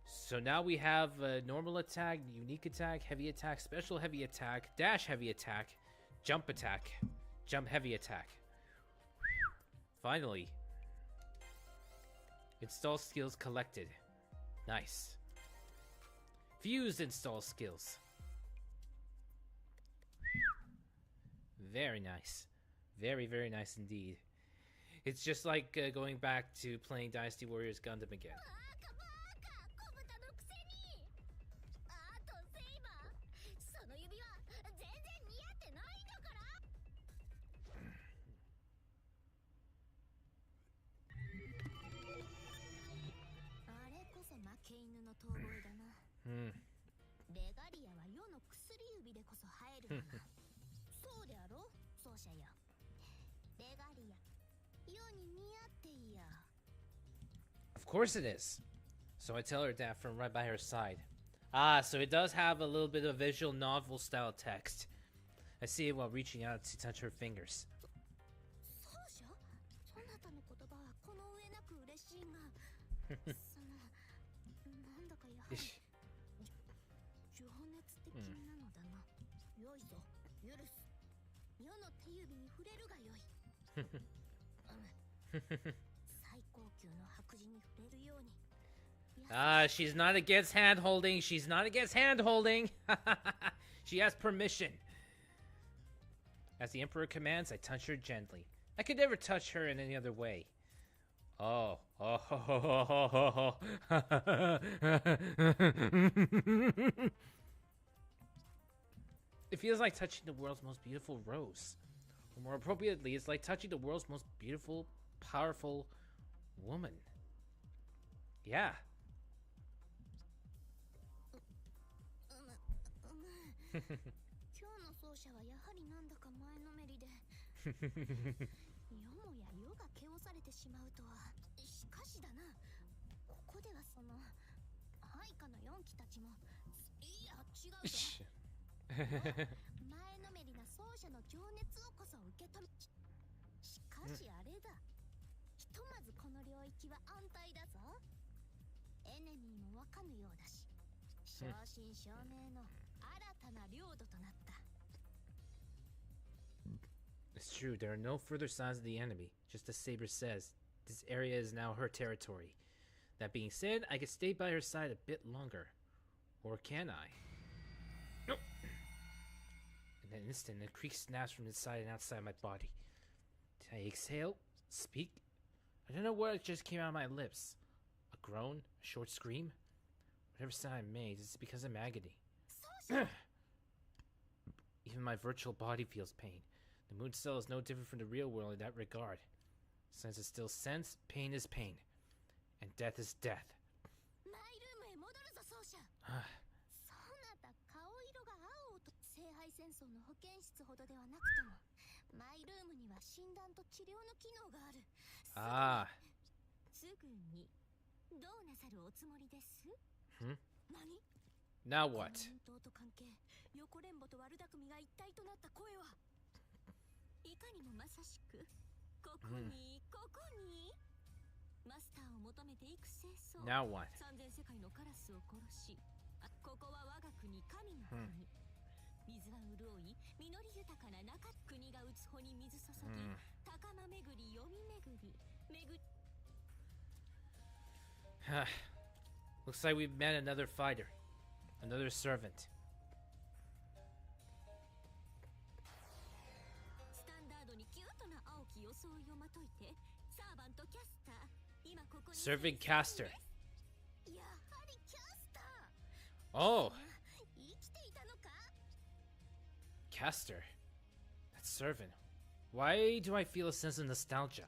So now we have normal attack, unique attack, heavy attack, special heavy attack, dash heavy attack, jump attack, jump heavy attack. Finally. Install skills collected. Nice. Fused install skills. Very nice. Very, very nice indeed. It's just like going back to playing Dynasty Warriors Gundam again. Of course it is. So I tell her that from right by her side. Ah, so it does have a little bit of visual novel style text. I see it while reaching out to touch her fingers. She's not against hand holding. She's not against hand holding. She has permission. As the Emperor commands, I touch her gently. I could never touch her in any other way. Oh. It feels like touching the world's most beautiful rose. Or more appropriately, it's like touching the world's most beautiful, powerful woman. Yeah. もや世が汚されてしまうとは。しかしだな、ここではその配下の4機たちも、いや違うぞ。前のめりな奏者の情熱をこそ受け止め、しかしあれだ、ひとまずこの領域は安泰だぞ。エネミーもわかぬようだし、正真正銘の新たな領土となった。It's true, there are no further signs of the enemy. Just as Saber says, this area is now her territory. That being said, I could stay by her side a bit longer. Or can I? Nope. In an instant, a creak snaps from inside and outside my body. Did I exhale? Speak? I don't know what just came out of my lips. A groan? A short scream? Whatever sound I made, it's because of agony. Even my virtual body feels pain. The moon cell is no different from the real world in that regard. Since it still sense, pain is pain. And death is death. Ah. Hmm? Now what? いかにもまさしく、ここに、ここにマスターを求めていく清掃。Now what? 三千世界のカラスを殺し、ここは我が国神の国。水は潤い、実り豊かな中国が打つ穂に水注ぎ、高間巡り、読み巡り、巡り。Looks like we've met another fighter, another servant. Servant caster. Oh, caster. That's servant. Why do I feel a sense of nostalgia?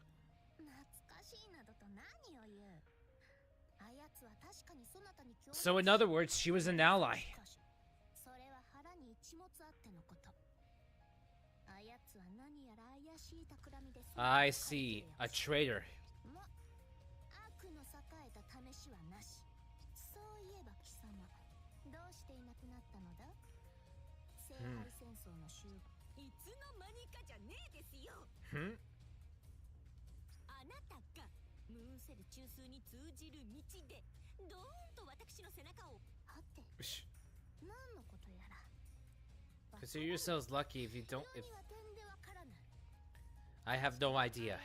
So in other words, she was an ally. I see. A traitor. Hmm? ムーンセル中枢に通じる道でドーンと私の背中をはて何のことやら Consider yourselves lucky if you don't. If I have no idea.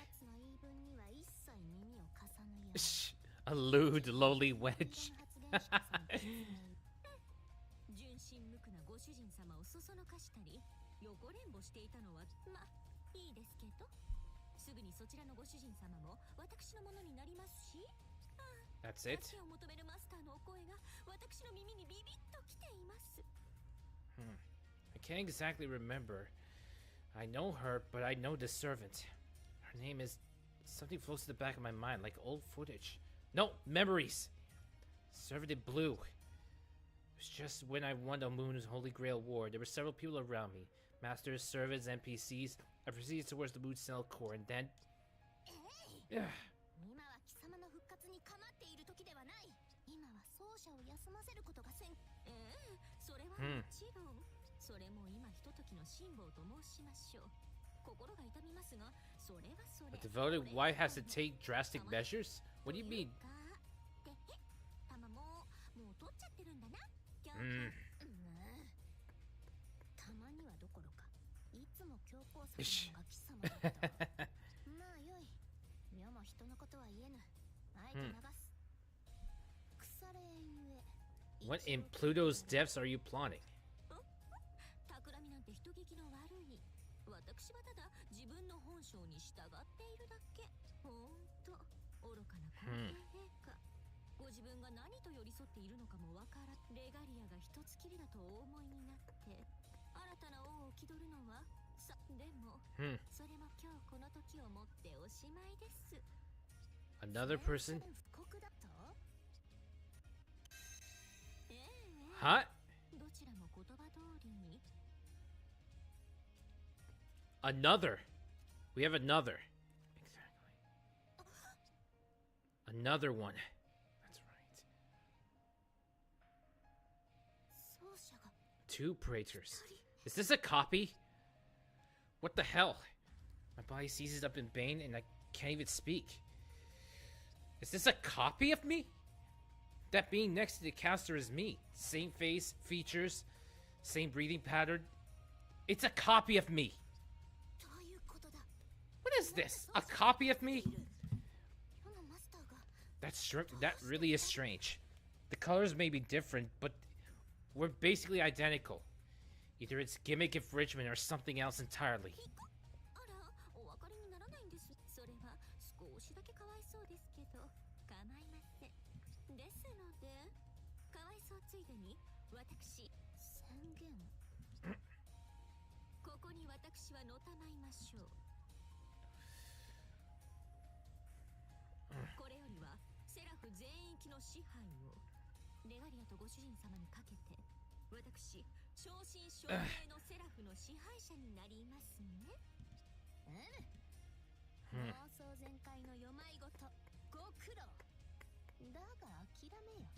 A lewd, lowly wench. 純真無垢なご主人様をそそのかしたり横連母していたのはまいいですけど。すぐにそちらのご主人様も私のものになりますし。That's it. 助けを求めるマスターのお声が私の耳にビビッときています。I can't exactly remember. I know her, but I know this servant. Her name is something floats to the back of my mind, like old footage. No, memories. Servant in blue. It was just when I won the Moon's Holy Grail War. There were several people around me. Masters, servants, NPCs. I proceeded towards the moon cell core and then... A devoted wife has to take drastic measures? What do you mean? What in Pluto's depths are you plotting? 私はただ自分の本性に従っているだけ。ほんと愚かな皇帝陛下。ご自分が何と寄り添っているのかもわからん。レガリアが一つきりだとお思いになって新たな王を気取るのはさ。でも、それも今日この時をもっておしまいです。Another person? Huh? どちらも言葉通りに。Another. We have another. Exactly. Another one. That's right. 奏者が Two praetors. Is this a copy? What the hell? My body seizes up in pain and I can't even speak. Is this a copy of me? That being next to the caster is me. Same face, features, same breathing pattern. It's a copy of me. どういうことだ What is this? A copy of me? 世のマスターが That really is strange. The colors may be different, but we're basically identical. Either it's gimmick infringement or something else entirely. あらお分かりにならないんです。それは少しだけかわいそうですけど構いません。ですのでかわいそうついでに私宣言ここに私はのたまいましょう。これよりはセラフ全域の支配をレガリアとご主人様にかけて私正真正銘のセラフの支配者になりますね。妄想全開のよまいごとご苦労だが諦めよ。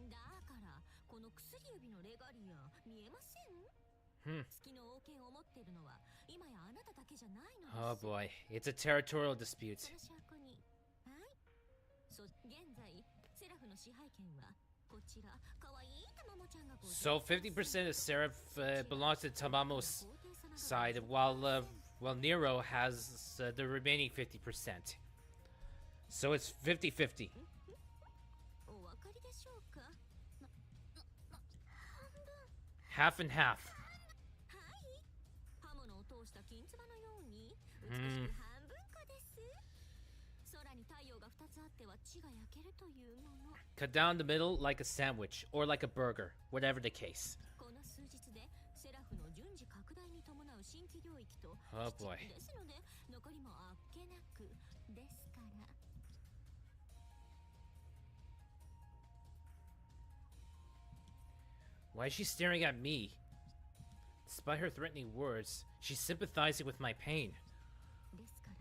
だからこの薬指のレガリア見えません？月の王権を持っているのは今やあなただけじゃないのです。 Oh boy, it's a territorial dispute. その証拠にはい現在セラフの支配権はこちらかわいいたまもちゃんがございます。 So 50% of Seraph belongs to Tamamo's side, while Nero has the remaining 50%. So it's 50-50. お分かりでしょうか。半分 Half and half. はい刃物を通した金唾のように美しく半分かです。空に太陽が2つあっては血が焼けるというもの。 Cut down the middle like a sandwich or like a burger, whatever the case. この数日でセラフの順次拡大に伴う新規領域と Oh boy. ですので残りもあっけなくですから。 Why is she staring at me? Despite her threatening words, she's sympathizing with my pain. ですから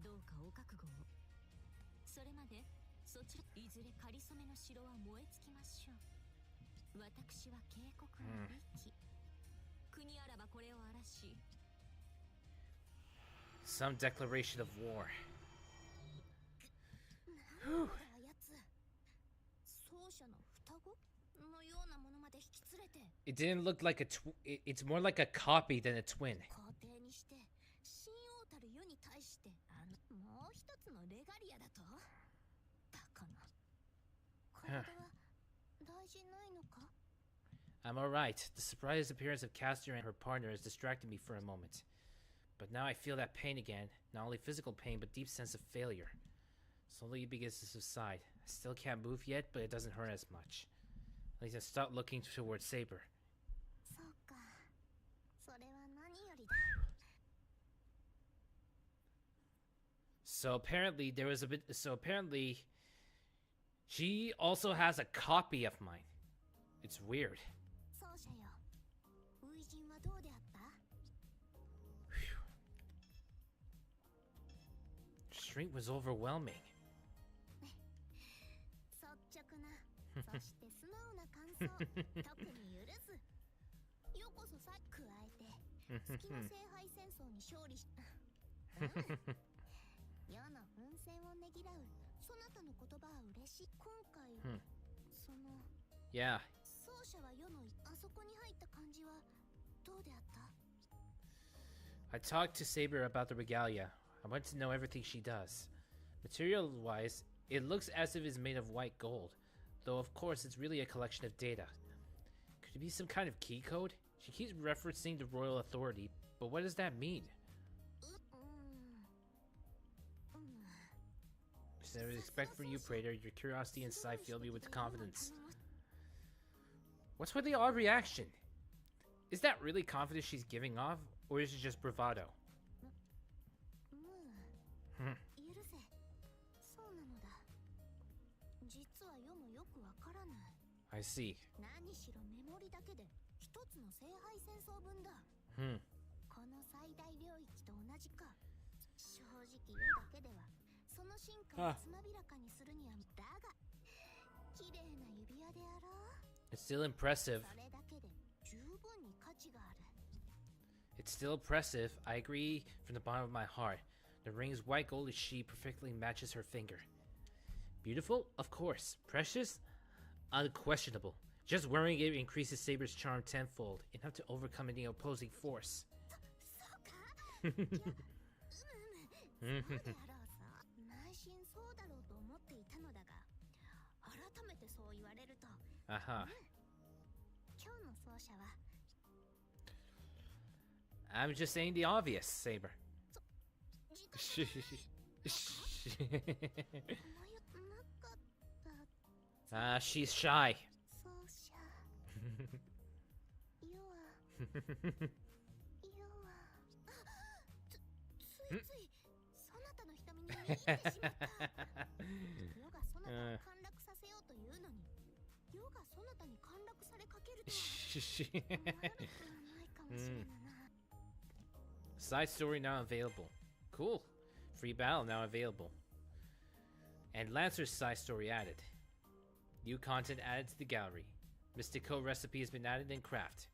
どうかお覚悟を。それまでそちらいずれかりそめの城は燃え尽きましょう。私は警告を息、国あらばこれを荒らし Some declaration of war. なんだあやつ奏者の双子のようなものまで引き連れて It didn't look like it's more like a copy than a twin. 皇帝にして神王たる世に対してもう一つのレガリアだとだかな。体は大事ないのか。 I'm alright. The surprise appearance of Castor and her partner has distracted me for a moment. But now I feel that pain again. Not only physical pain, but deep sense of failure. Slowly it begins to subside. I still can't move yet, but it doesn't hurt as much. At least I stopped looking towards Saber. そうか。それは何よりだ。 So apparently she also has a copy of mine. It's weird. 奏者よ。初陣はどうであった？ Street was overwhelming. 率直な、そして素直な感想、特に許す。よこそさ加えて、月の聖杯戦争に勝利し、世の奮戦をねぎらう、そなたの言葉は嬉しい。今回、その、Yeah. 奏者は世のあそこに入った感じはどうであった？ I talked to Saber about the regalia. I want to know everything she does. Material-wise, it looks as if it's made of white gold, though of course it's really a collection of data. Could it be some kind of key code? She keeps referencing the royal authority, but what does that mean? She said, I would expect from you, Praetor. Your curiosity inside filled me with confidence. What's with the odd reaction? Is that really confidence she's giving off, or is it just bravado? 許せ。そうなのだ。実は世もよくわからない。 I see. 何しろメモリだけで一つの聖杯戦争分だ。ここの最大領域と同じか。正直世だけではその進化をつまびらかにするにはだが綺麗な指輪であろう。 It's still impressive. それだけで十分に価値がある。 It's still impressive. I agree from the bottom of my heart. The ring's white gold sheet perfectly matches her finger. Beautiful? Of course. Precious? Unquestionable. Just wearing it increases Saber's charm tenfold, enough to overcome any opposing force. そうか。そうであろうさ。内心そうだろうと思っていたのだが、改めてそう言われると。Aha. 今日の奏者は I'm just saying the obvious, Saber. 時間迷なかった。 She's shy. 奏者。世はついついそなたの瞳に見入ってしまった。世がそなたを陥落させようというのに、世がそなたに陥落されかけるとは悪くはないかもしれぬな。 Side story now available. Cool. Free battle now available. And Lancer's side story added. New content added to the gallery. Mystic Code recipe has been added in craft.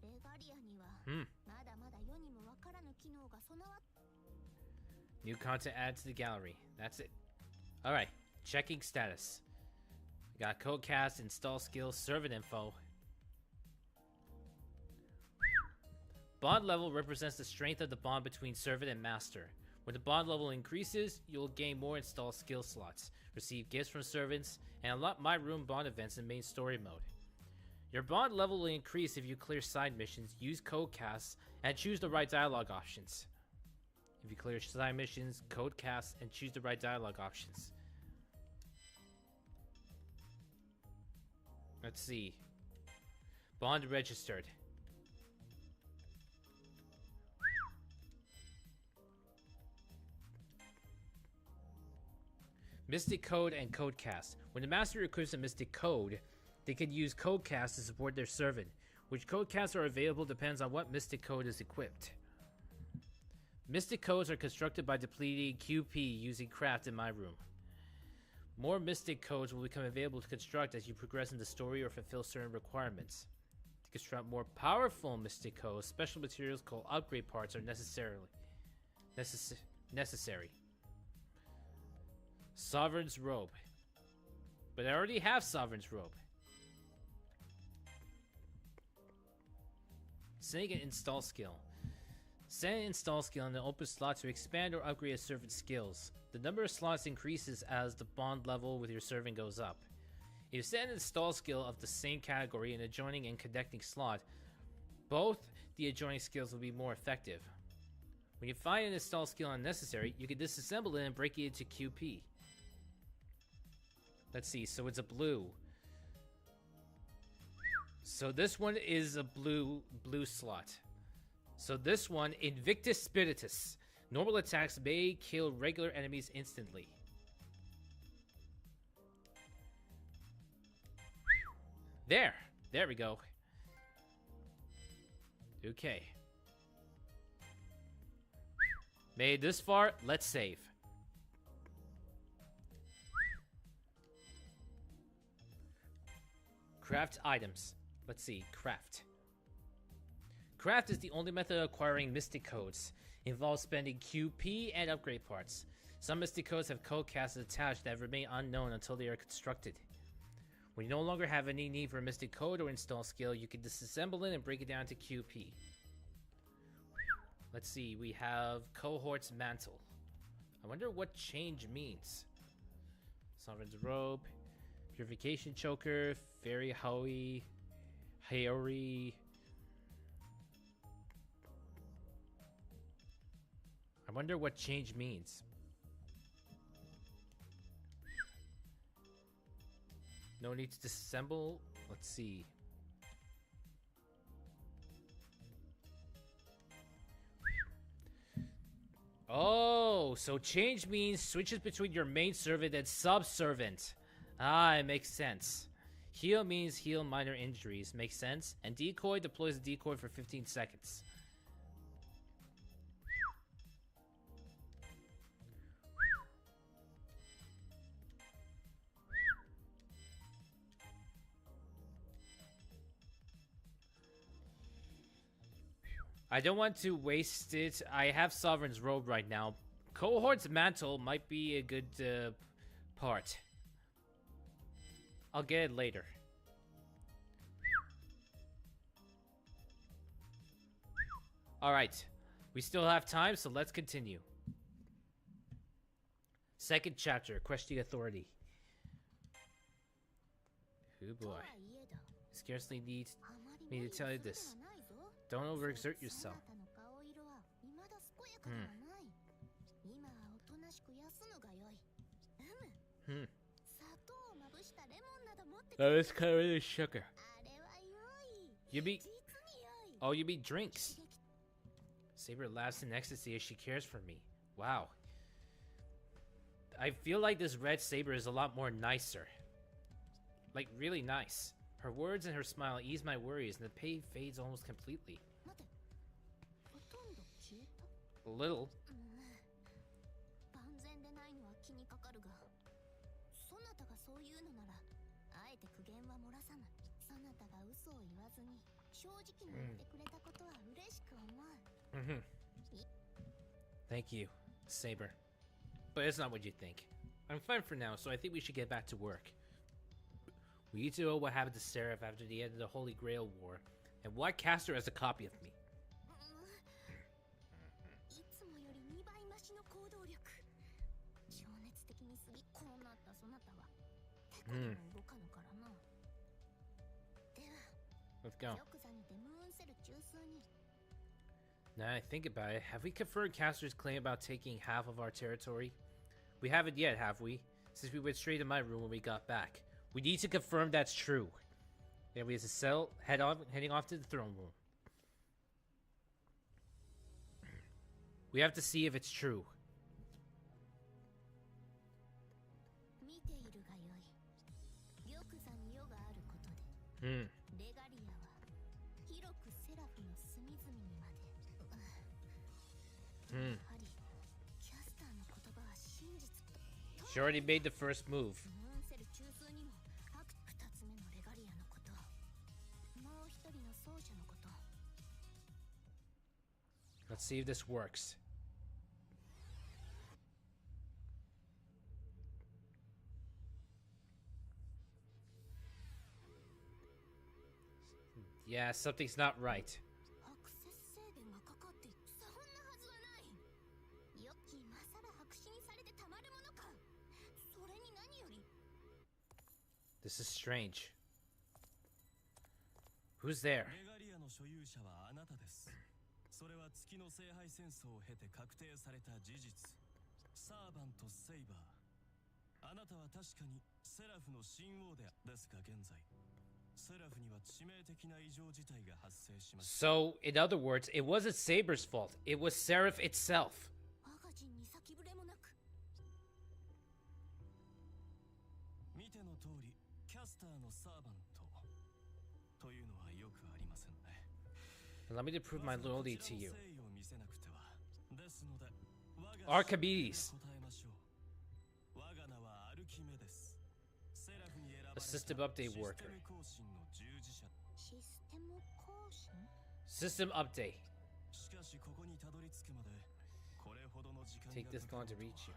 レガリアにはまだまだ世にもわからぬ機能が備わっ New content added to the gallery. That's it. Alright. Checking status. We got codecast, install skills, servant info. Bond level represents the strength of the bond between servant and master. When the bond level increases, you'll gain more install skill slots, receive gifts from servants, and unlock My Room bond events in main story mode. Your bond level will increase if you clear side missions, use codecasts, and choose the right dialogue options. If you clear side missions, codecasts, and choose the right dialogue options. Let's see. Bond registered. Mystic Code and Codecast. When the master equips a Mystic Code, they can use Codecast to support their servant. Which Codecasts are available depends on what Mystic Code is equipped. Mystic Codes are constructed by depleting QP using craft in My Room. More Mystic Codes will become available to construct as you progress in the story or fulfill certain requirements. To construct more powerful Mystic Codes, special materials called upgrade parts are necessary. Sovereign's Robe. But I already have Sovereign's Robe. Setting an install skill. Set an install skill in the open slot to expand or upgrade a servant's skills. The number of slots increases as the bond level with your servant goes up. If you set an install skill of the same category in adjoining and connecting slot, both the adjoining skills will be more effective. When you find an install skill unnecessary, you can disassemble it and break it into QP. Let's see, so it's a blue. So this one is a blue slot. So this one, Invictus Spiritus. Normal attacks may kill regular enemies instantly. There we go. Okay. Made it this far, let's save. Craft items. Let's see, craft. Craft is the only method of acquiring Mystic Codes. It involves spending QP and upgrade parts. Some Mystic Codes have codecasts attached that remain unknown until they are constructed. When you no longer have any need for a Mystic Code or install skill, you can disassemble it and break it down to QP. Let's see, we have Cohort's Mantle. I wonder what change means. Sovereign's Robe, Purification Choker, Fairy Howie, Haori. I wonder what change means. No need to disassemble. Let's see. Oh, so change means switches between your main servant and sub-servant. Ah, it makes sense. Heal means heal minor injuries. Makes sense. And decoy deploys a decoy for 15 seconds. I don't want to waste it. I have Sovereign's Robe right now. Cohort's Mantle might be a good part. I'll get it later. Alright. We still have time, so let's continue. Second chapter, Question Authority. Oh boy. Scarcely need me to tell you this. Don't overexert yourself. That is kind of really sugar. You be... Oh, you be drinks. Saber laughs in ecstasy as she cares for me. Wow. I feel like this Red Saber is a lot more nicer. Like, really nice. Her words and her smile ease my worries, and the pain fades almost completely. A little. Thank you, Saber. But it's not what you think. I'm fine for now, so I think we should get back to work. We need to know what happened to Seraph after the end of the Holy Grail War, and why Castor has a copy of me. Let's go. Now I think about it, have we confirmed Castor's claim about taking half of our territory? We haven't yet, have we? Since we went straight to my room when we got back. We need to confirm that's true. Then we have to heading off to the throne room. We have to see if it's true. She already made the first move. Let's see if this works. Yeah, something's not right. This is strange. Who's there? So, in other words, it wasn't Saber's fault. It was Seraph itself. Allow me to prove my loyalty to you. Archimedes. A system update worker. System update. Take this long to reach you.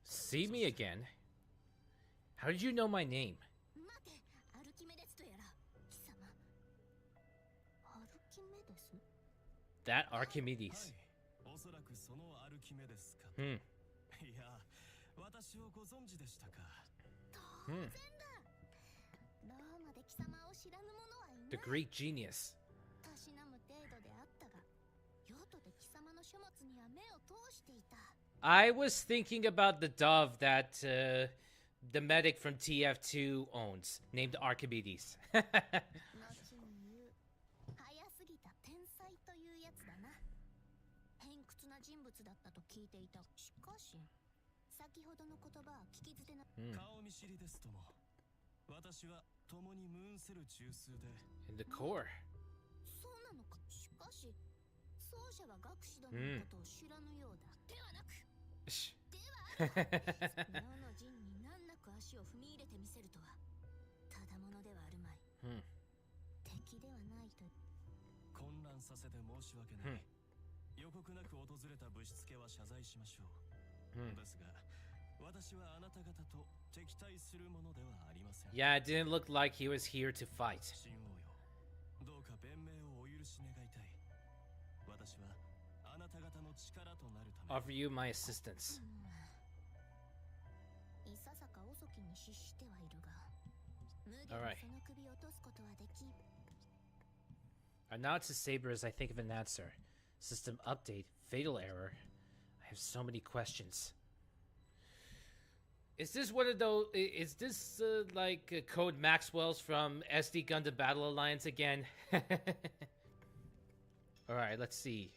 See me again? How did you know my name? That Archimedes. The Greek genius. I was thinking about the dove that the medic from TF2 owns, named Archimedes. 後に言う早すぎた天才というやつだな。偏屈な人物だったと聞いていた。しかし先ほどの言葉は聞き捨てな。顔見知りですとも。私は共にムーンセル中枢で。In the core. そうなのか。しかし奏者は学士殿のことを知らぬようだ。ではなく。世の陣に難なく足を踏み入れてみせるとはただものではあるまい。敵ではないと。混乱させて申し訳ない。予告なく訪れたぶしつけは謝罪しましょう。ですが、私はあなた方と敵対するものではありません。Yeah, it didn't look like he was here to fight. 神王よ、どうか弁明をお許し願いたい。私はあなた方の力となるため。Offer you my assistance. いささか遅きに失してはいるが、無限に Alright. その首を落とすことはできん。Now to Saber as I think of an answer. System update, fatal error. I have so many questions. Is this one of those? Is this like Code Maxwell's from SD Gundam Battle Alliance again? Alright, let's see.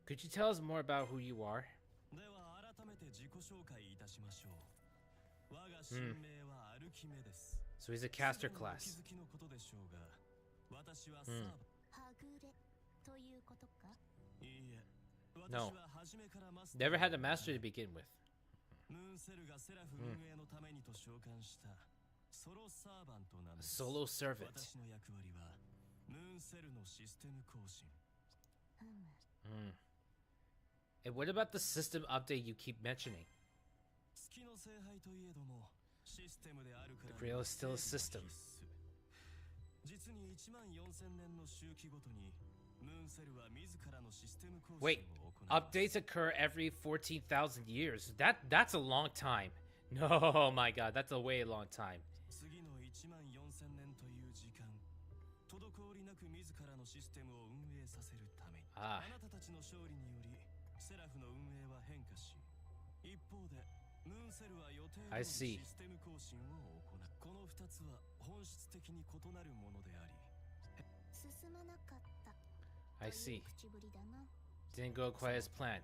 Could you tell us more about who you are? では改めて自己紹介いたしましょう。我が神名はアルキメです。So he's a caster class. お気づきのことでしょうが、私はサーバー。はぐれということか。いいえ、 No. 私は初めからマスター。 Never had a master to begin with. ムーンセルがセラフ運営のためにと召喚したソロサーバントなんです。 Solo servant. 私の役割はムーンセルのシステム更新。And what about the system update you keep mentioning? 月の聖杯といえどもシステムであるから。 The Grail is still a system. 実に14000年の周期ごとにムーンセルは自らのシステム更新を行 Wait, います。 updates occur every 14,000 years. That's a long time. No, my god, that's a way long time. 次の14000年という時間、滞りなく自らのシステムを運営させるために、あなたたちの勝利によりセラフの運営は変化し、一方でムーンセルは予定通りシステム更新を行う。この2つは本質的に異なるものであり、進まなかった。 I see. 口ぶりだな。 Didn't go quite as planned.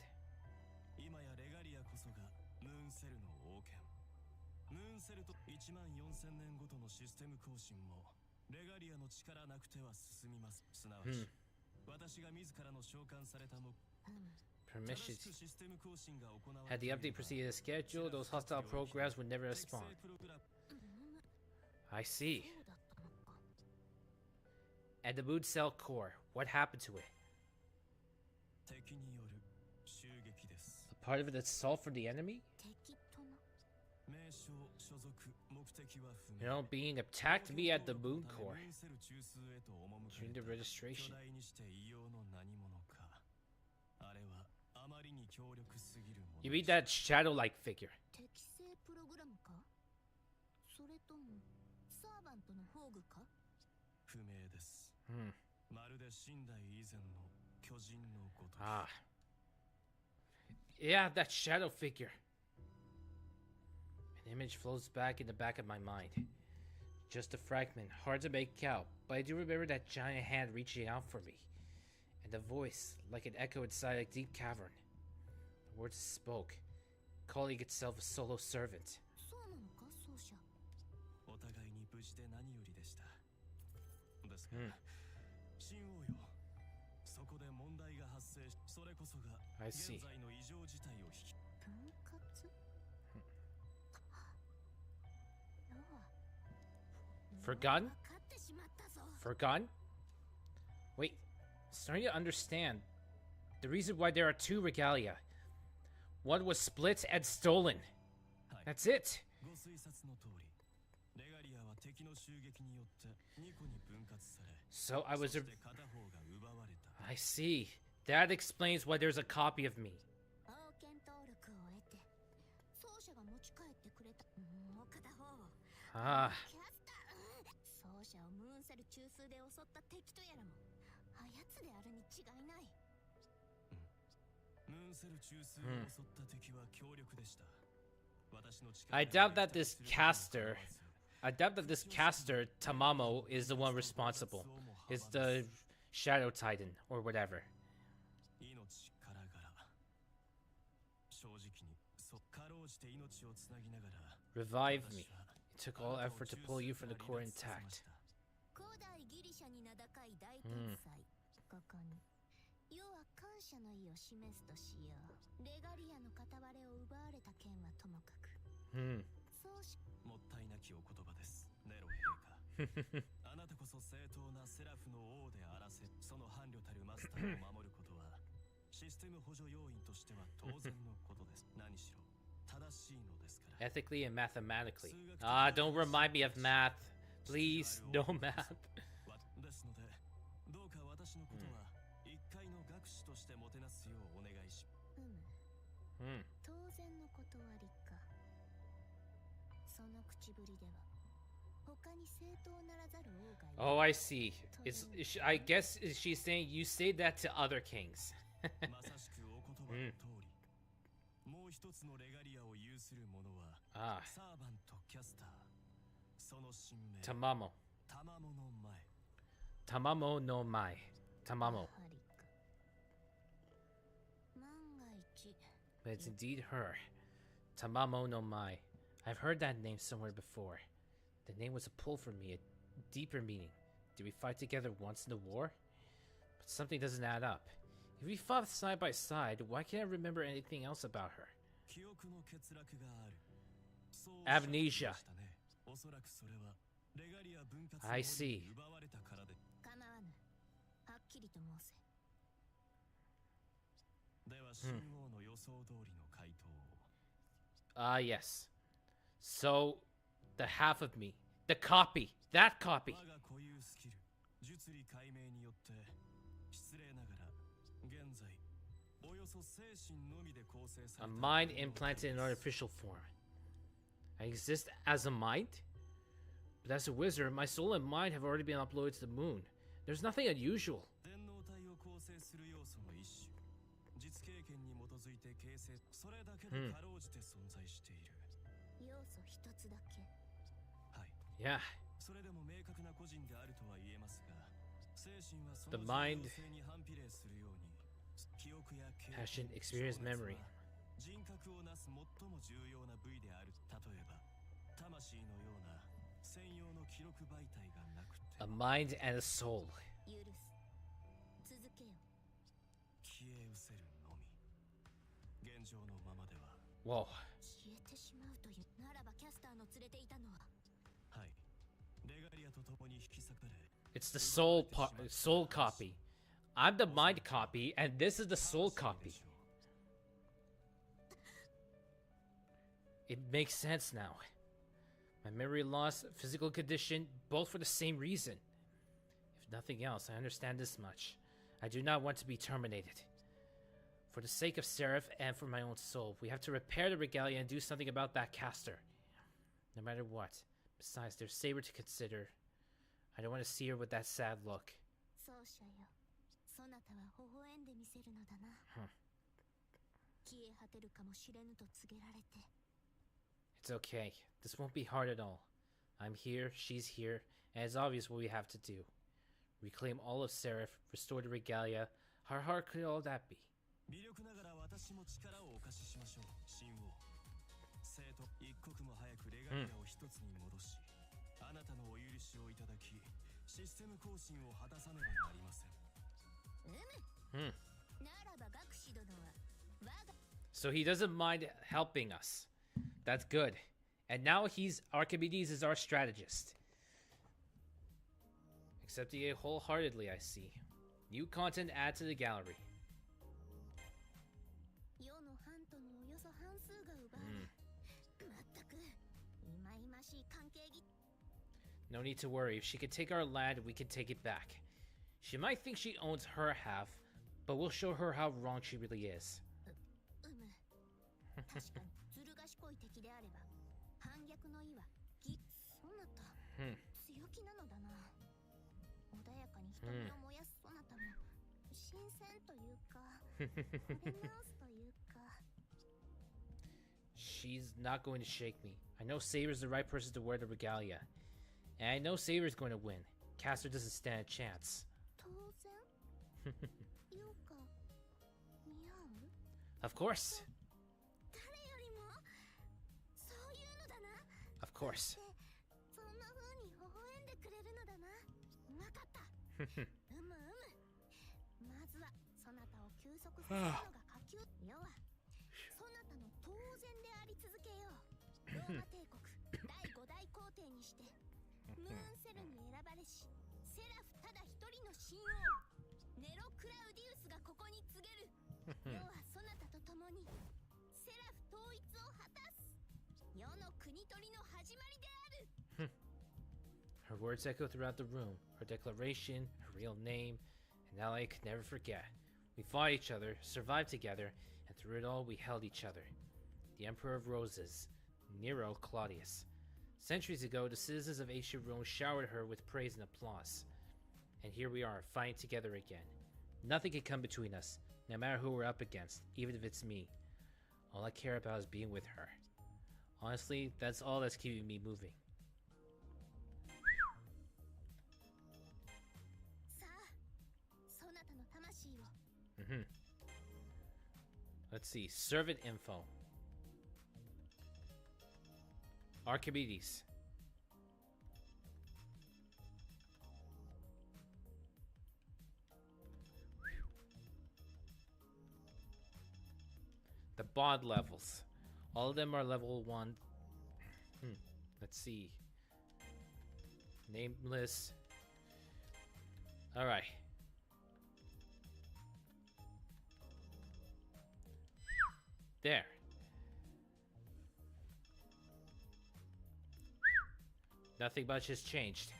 今やレガリアこそがムーンセルの王権。ムーンセルと14000年ごとのシステム更新もレガリアの力なくては進みます。すなわち、私が自らの召喚されたの。 Permissions. Had the update proceeded as scheduled, those hostile programs would never spawn. I see. And the mood cell core, what happened to it? 敵による襲撃です。 A part of it assault from the enemy? 敵とな。名称、所属、目的は不 You 明。 know, being attacked me at the moon core. ムーンセル中枢へと赴か During れ the た registration. 巨大にして異様の何者か。あれはあまりに強力すぎるもの。 You mean that shadow-like figure? 適正プログラムか。それともサーバントの宝具か。不明です。 まるで寝台以前の巨人のごとく。 Ah. Yeah, that shadow figure. An image floats back in the back of my mind. Just a fragment, hard to make out, but I do remember that giant hand reaching out for me. And the voice, like an echo inside a deep cavern. The words it spoke, calling itself a solo servant. そうなのか、奏者。お互いに無事で何よりでした。ですが、神王よ、そこで問題が発生し、それこそが I 現 see. 在の異常事態を引き。分割。Forgotten? 分かってしまったぞ。 Forgotten? Wait, starting to understand the reason why there are two regalia. One was split and stolen. That's it. ご推察の通り、レガリアは敵の襲撃によって2個に分割され、 So I そ was し a... て片方が奪われた。 I see. That explains why there's a copy of me. 王権登録を得て、奏者が持ち帰ってくれた。もう片方を。Ah. キャスター。奏者をムーンセル中枢で襲った敵とやらも、あやつであるに違いない。ムーンセル中枢を襲った敵は強力でした。I doubt that this caster, Tamamo, is the one responsible. It's the Shadow Titan or whatever. Revive me. It took all effort to pull you from the core intact. Ethically and mathematically. Ah, don't remind me of math. Please, no math. Oh, I see. I guess she's saying you say that to other kings. Ah. Tamamo. Tamamo no mai. Tamamo. But it's indeed her. Tamamo no mai. I've heard that name somewhere before. The name was a pull for me, a deeper meaning. Did we fight together once in the war? But something doesn't add up. If we fought side by side, why can't I remember anything else about her? Amnesia. I see. Ah, yes. So, the half of me. The copy. That copy. A mind implanted in artificial form. I exist as a mind? But as a wizard, my soul and mind have already been uploaded to the moon. There's nothing unusual. Yeah. The mind, passion, experience, memory. A mind and a soul. Whoa. It's the soul copy. I'm the mind copy, and this is the soul copy. It makes sense now. My memory loss, physical condition, both for the same reason. If nothing else, I understand this much. I do not want to be terminated. For the sake of Seraph and for my own soul, we have to repair the regalia and do something about that caster. No matter what. Besides, there's Saber to consider. I don't want to see her with that sad look. It's okay. This won't be hard at all. I'm here, she's here, and it's obvious what we have to do. Reclaim all of Seraph, restore the regalia. How hard could all that be? So he doesn't mind helping us. That's good. And now Archimedes is our strategist. Accepting it wholeheartedly, I see. New content add to the gallery. No need to worry. If she can take our land, we can take it back. She might think she owns her half, but we'll show her how wrong she really is. She's not going to shake me. I know Saber's the right person to wear the regalia. And I know Saber's going to win. Caster doesn't stand a chance. Of course. Of course. Her words echo throughout the room. Her declaration, her real name, an ally I could never forget. We fought each other, survived together, and through it all we held each other. The Emperor of Roses, Nero Claudius. Centuries ago, the citizens of ancient Rome showered her with praise and applause. And here we are, fighting together again. Nothing can come between us, no matter who we're up against, even if it's me. All I care about is being with her. Honestly, that's all that's keeping me moving. Let's see. Servant info. Archimedes. The bond levels. All of them are level 1. Let's see. Nameless. Alright. There. Nothing much has changed.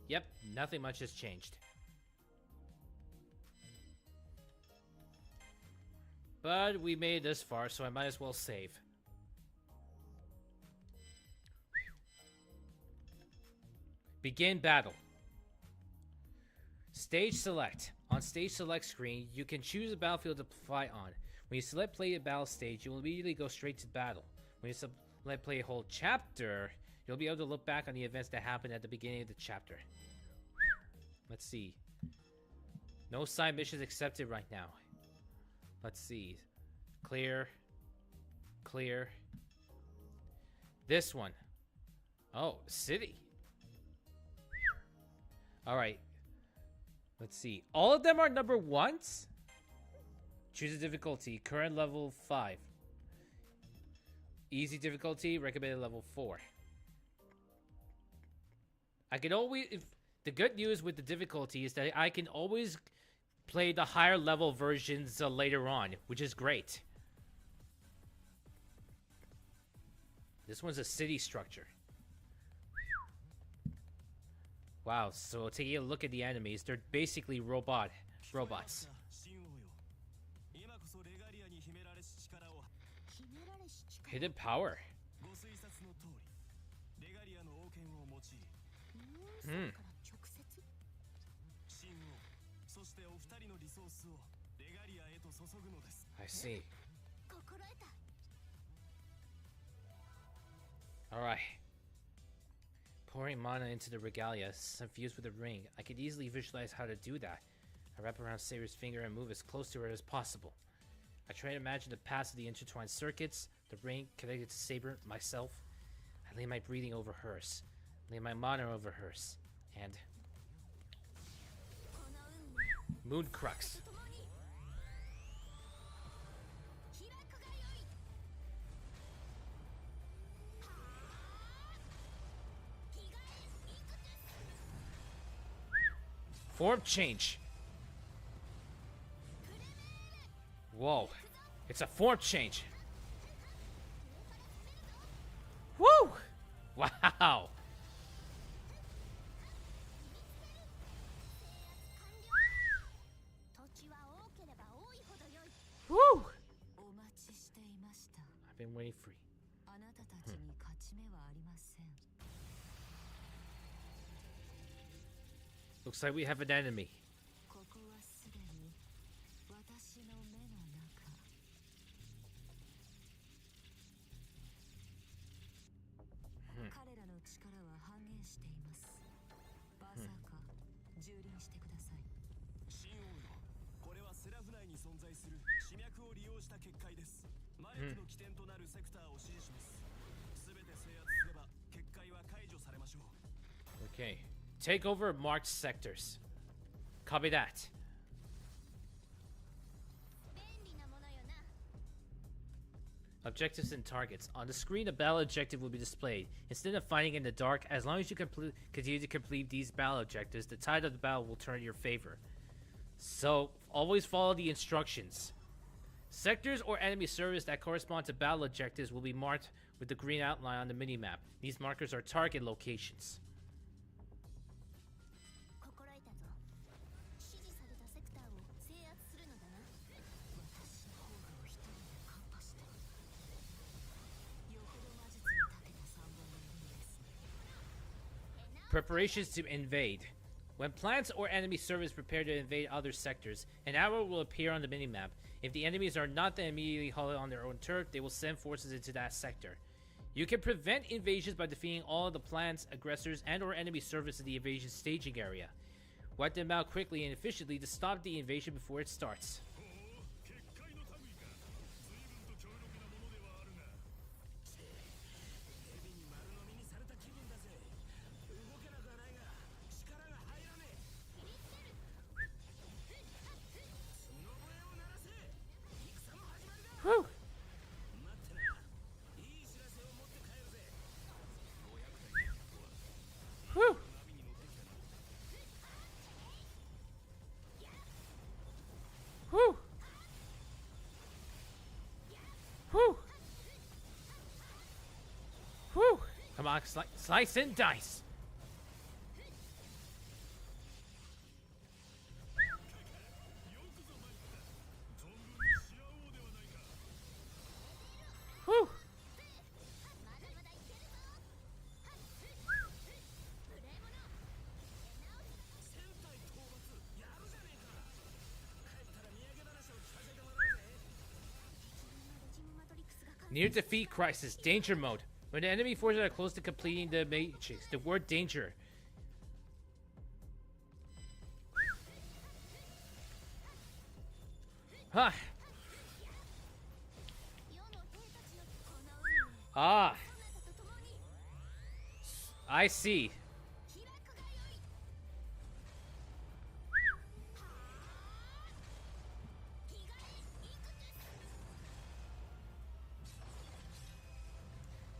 Yep, nothing much has changed. But we made it this far, so I might as well save. Begin battle. Stage select. On stage select screen, you can choose a battlefield to fight on. When you select play a battle stage, you will immediately go straight to battle. When you select play a whole chapter, you'll be able to look back on the events that happened at the beginning of the chapter. Let's see. No side missions accepted right now. Let's see. Clear. Clear. This one. Oh, city. Alright. Let's see. All of them are number 1s? Choose a difficulty. Current level 5. Easy difficulty. Recommended level 4. I can always... the good news with the difficulty is that I can always play the higher level versions later on, which is great. This one's a city structure. Wow, so taking a look at the enemies, they're basically robots. Hidden power. I see. Alright. Pouring mana into the regalia, infused with a ring. I could easily visualize how to do that. I wrap around Saber's finger and move as close to her as possible. I try to imagine the paths of the intertwined circuits, the ring connected to Saber, myself. I lay my breathing over hers, lay my mana over hers, and... Moon Crux. Form change. Whoa. It's a form change. Woo! Wow. Woo! I've been waiting for you. Looks like we have an enemy. Okay. Take over marked sectors. Copy that. Objectives and targets. On the screen, a battle objective will be displayed. Instead of fighting in the dark, as long as you continue to complete these battle objectives, the tide of the battle will turn in your favor. So, always follow the instructions. Sectors or enemy service that correspond to battle objectives will be marked with the green outline on the minimap. These markers are target locations. Preparations to invade. When plants or enemy service prepare to invade other sectors, an arrow will appear on the minimap. If the enemies are not then immediately halted on their own turf, they will send forces into that sector. You can prevent invasions by defeating all of the plants, aggressors, and or enemy service in the invasion staging area. Wipe them out quickly and efficiently to stop the invasion before it starts. Whew. Whew. Whew. Whew. Whew. Come on, slice and dice. Whew. Near defeat crisis, danger mode. When the enemy forces are close to completing the matrix, the word danger. Huh. Ah. I see.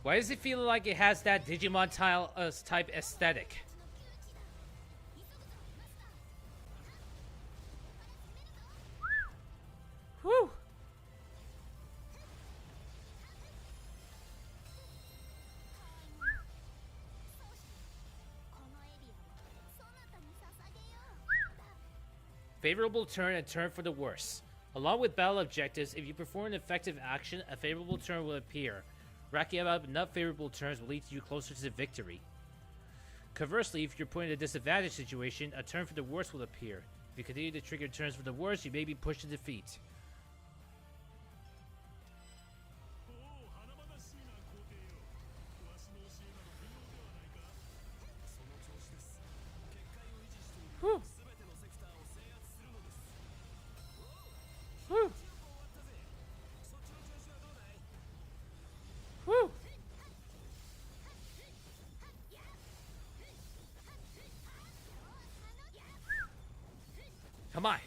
Why does it feel like it has that Digimon type aesthetic? Whew. Favorable turn and turn for the worse. Along with battle objectives, if you perform an effective action, a favorable turn will appear. Racking up enough favorable turns will lead you closer to victory. Conversely, if you're put in a disadvantaged situation, a turn for the worse will appear. If you continue to trigger turns for the worse, you may be pushed to defeat. Whew. Whew. Whew. Come on.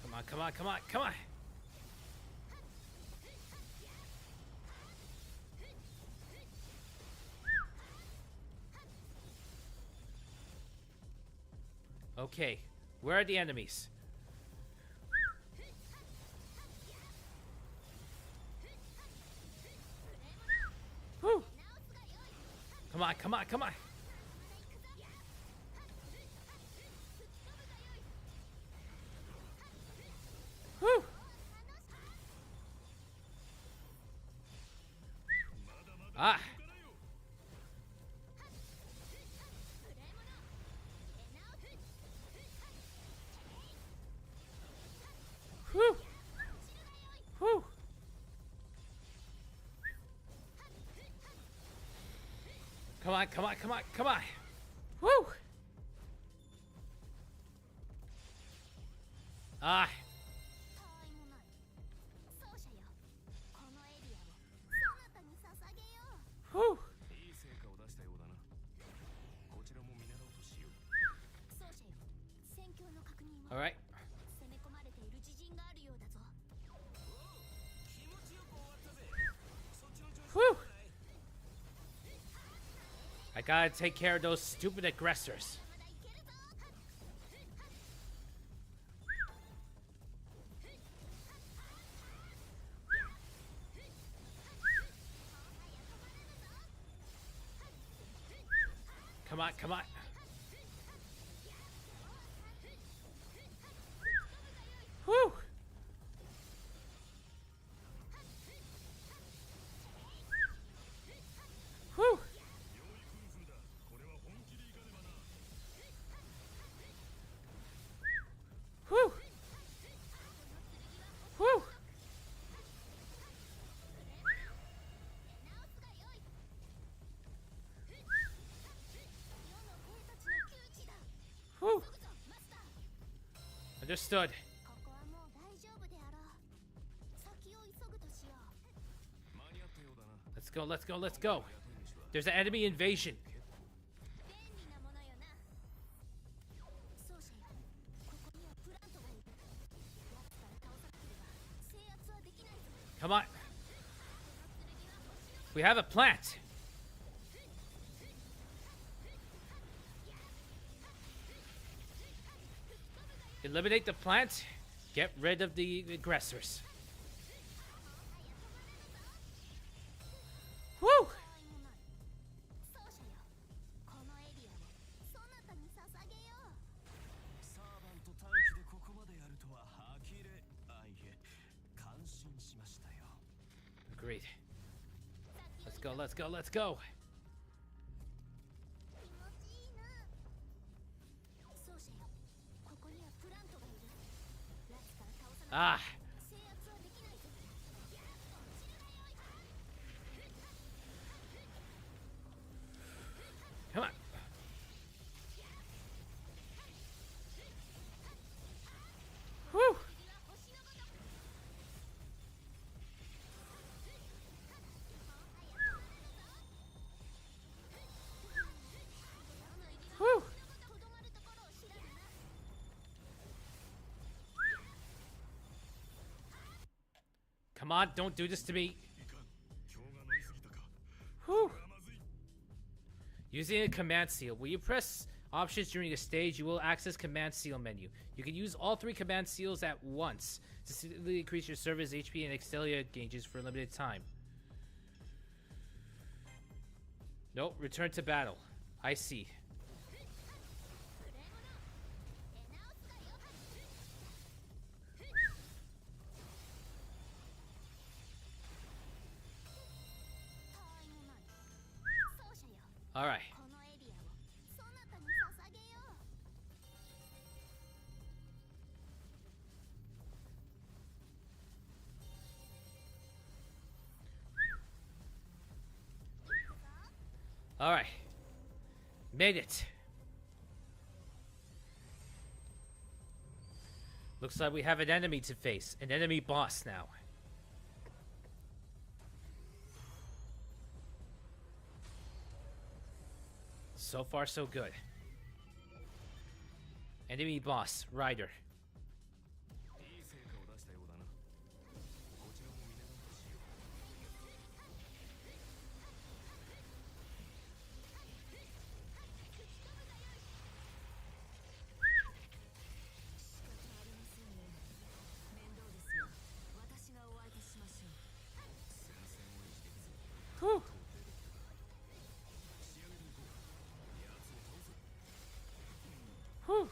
Come on, come on, come on, come on. Okay, where are the enemies? Whew. Come on, come on, come on. Whew. Ah. Whew. Come on, come on, come on, come on. Woo! Ah. Whew. All right. Whew. I gotta take care of those stupid aggressors. Come on, come on. Whew. Whew. Whew. Whew. Whew. Understood. Let's go, let's go, let's go. There's an enemy invasion. Come on. We have a plant. Eliminate the plant. Get rid of the aggressors. Woo! Agreed. Let's go, let's go, let's go. Ah. Come on. Whew. Whew. Come on, don't do this to me. Whew. Using a command seal. When you press options during a stage, you will access command seal menu. You can use all 3 command seals at once to significantly increase your server's HP and Extella gauges for a limited time. Nope, return to battle. I see. All right. All right. Made it. Looks like we have an enemy to face. An enemy boss now. So far, so good. Enemy boss, Ryder. Whew. Whew.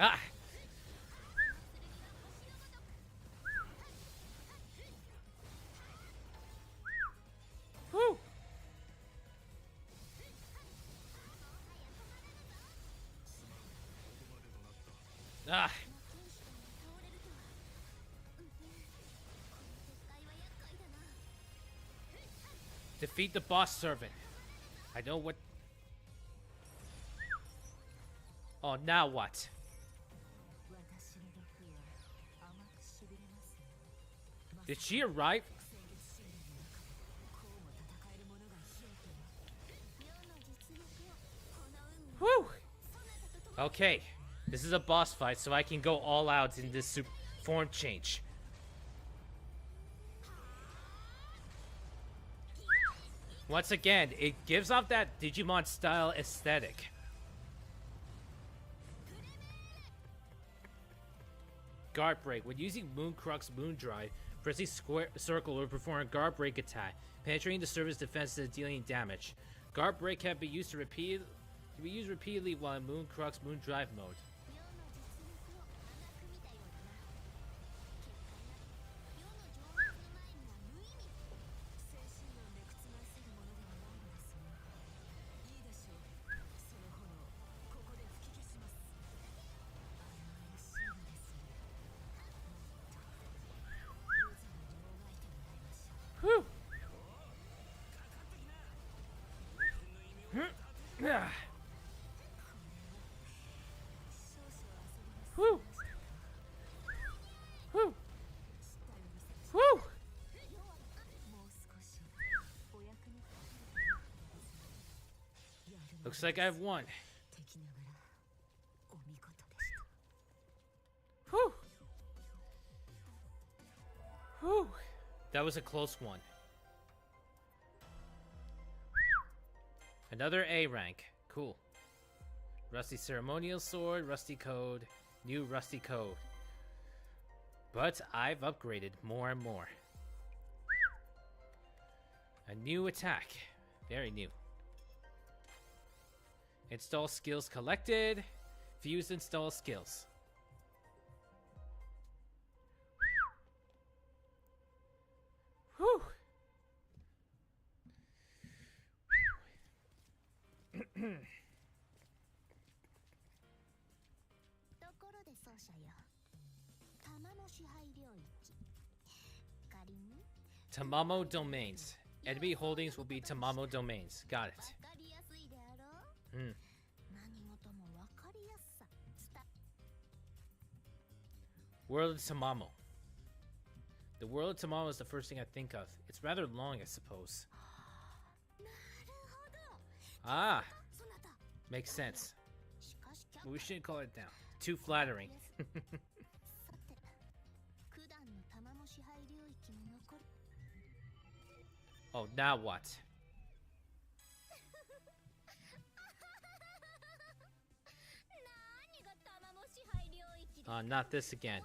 Ah. Whew. Ah. Defeat the boss servant. I know what. Oh, now what? Did she arrive? Whew. Okay. This is a boss fight, so I can go all out in this form change. Once again, it gives off that Digimon style aesthetic. Guard break. When using Mooncrux Moondrive, pressing square circle or perform a guard break attack, penetrating the surface defenses and dealing damage. Guard break can be used repeatedly while in Mooncrux Moondrive mode. Whew. Whew. Whew. Whew. Looks like I've won. Whew. Whew. That was a close one. Another A rank. Cool. Rusty ceremonial sword, rusty code, new rusty code. But I've upgraded more and more. A new attack. Very new. Install skills collected. Fuse install skills. Whew. Tamamo domains. Enemy holdings will be Tamamo domains. Got it. World of Tamamo. The world of Tamamo is the first thing I think of. It's rather long, I suppose. Ah, makes sense. But we shouldn't call it down. Too flattering. Oh, now what? Not this again.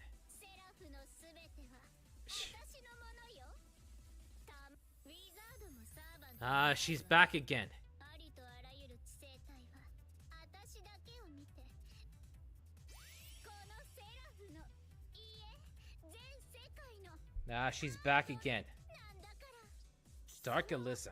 She's back again. She's back again. Dark Alyssa.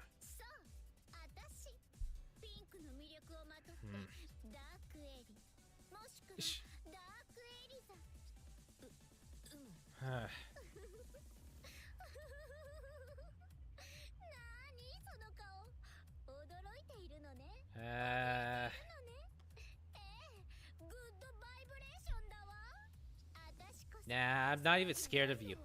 Nah, I'm not even scared of you.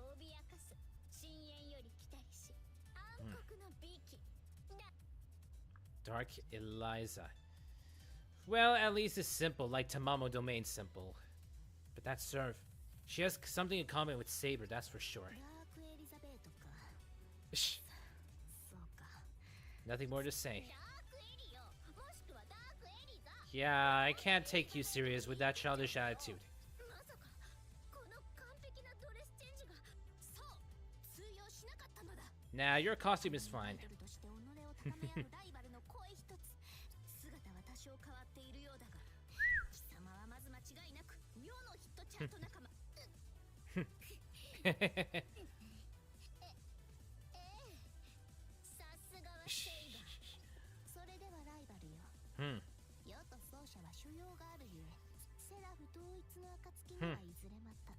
Dark Eliza. Well, at least it's simple, like Tamamo Domain simple. But that's Serve. She has something in common with Saber, that's for sure. Shh. Nothing more to say. Yeah, I can't take you serious with that childish attitude. Nah, your costume is fine. セラフ統一の暁にはいずれまた。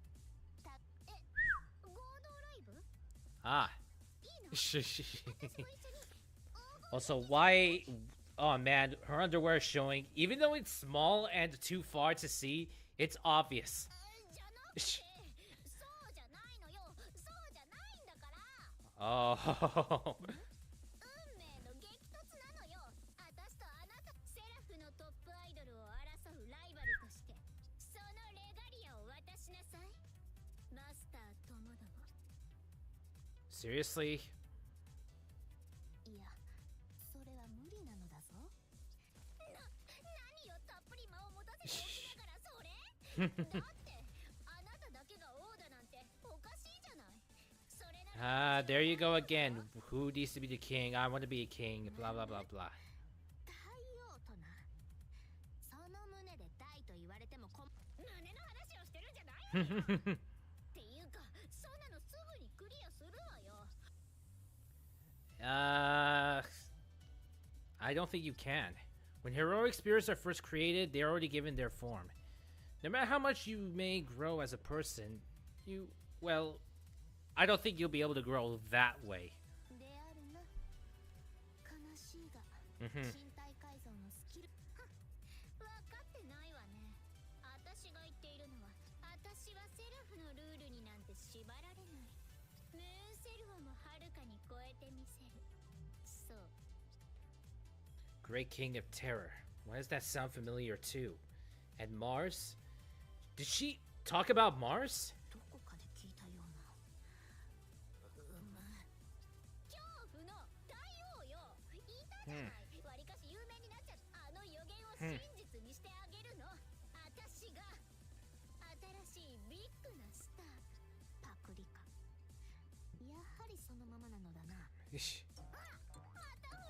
合同ライブ？ Ah. Also, why? Oh man, her underwear is showing. Even though it's small and too far to see, it's obvious. Oh. Seriously? There you go again. Who needs to be the king? I want to be a king. Blah, blah, blah, blah. I don't think you can. When heroic spirits are first created, they're already given their form. No matter how much you may grow as a person, well, I don't think you'll be able to grow that way. Great King of Terror. Why does that sound familiar too? And Mars? Did she talk about Mars?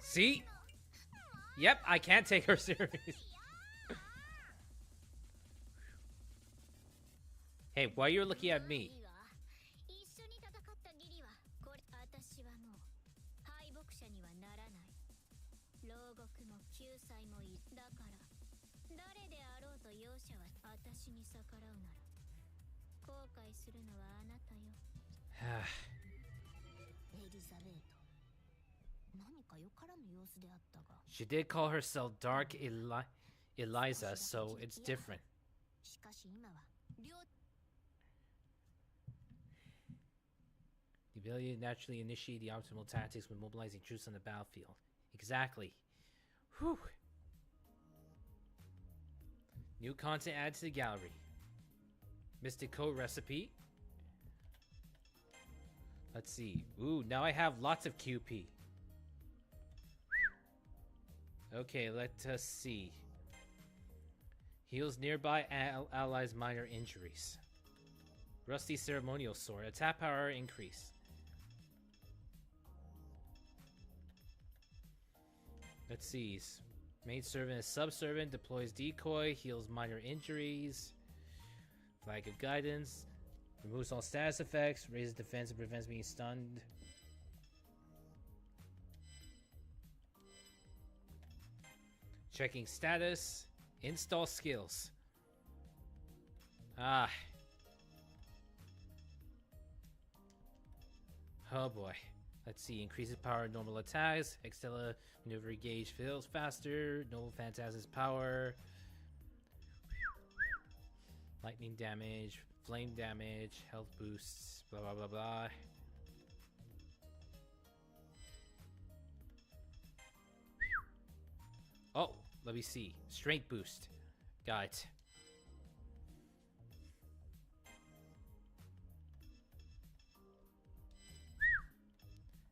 See? Yep, I can't take her serious. Hey, why you're looking at me? She did call herself Dark Eliza, so it's different. The ability to naturally initiate the optimal tactics when mobilizing troops on the battlefield. Exactly. Whew. New content added to the gallery. Mystic Code recipe. Let's see. Ooh, now I have lots of QP. Okay, let us see. Heals nearby allies' minor injuries. Rusty Ceremonial Sword. Attack power increase. Let's see. Main servant is sub-servant. Deploys decoy. Heals minor injuries. Flag of Guidance. Removes all status effects. Raises defense and prevents being stunned. Checking status. Install skills. Ah. Oh boy. Let's see. Increases power of normal attacks. Extella maneuver gauge fills faster. Noble Phantasm's power. Lightning damage. Flame damage. Health boosts. Blah blah blah blah. Oh, let me see. Strength boost. Got it.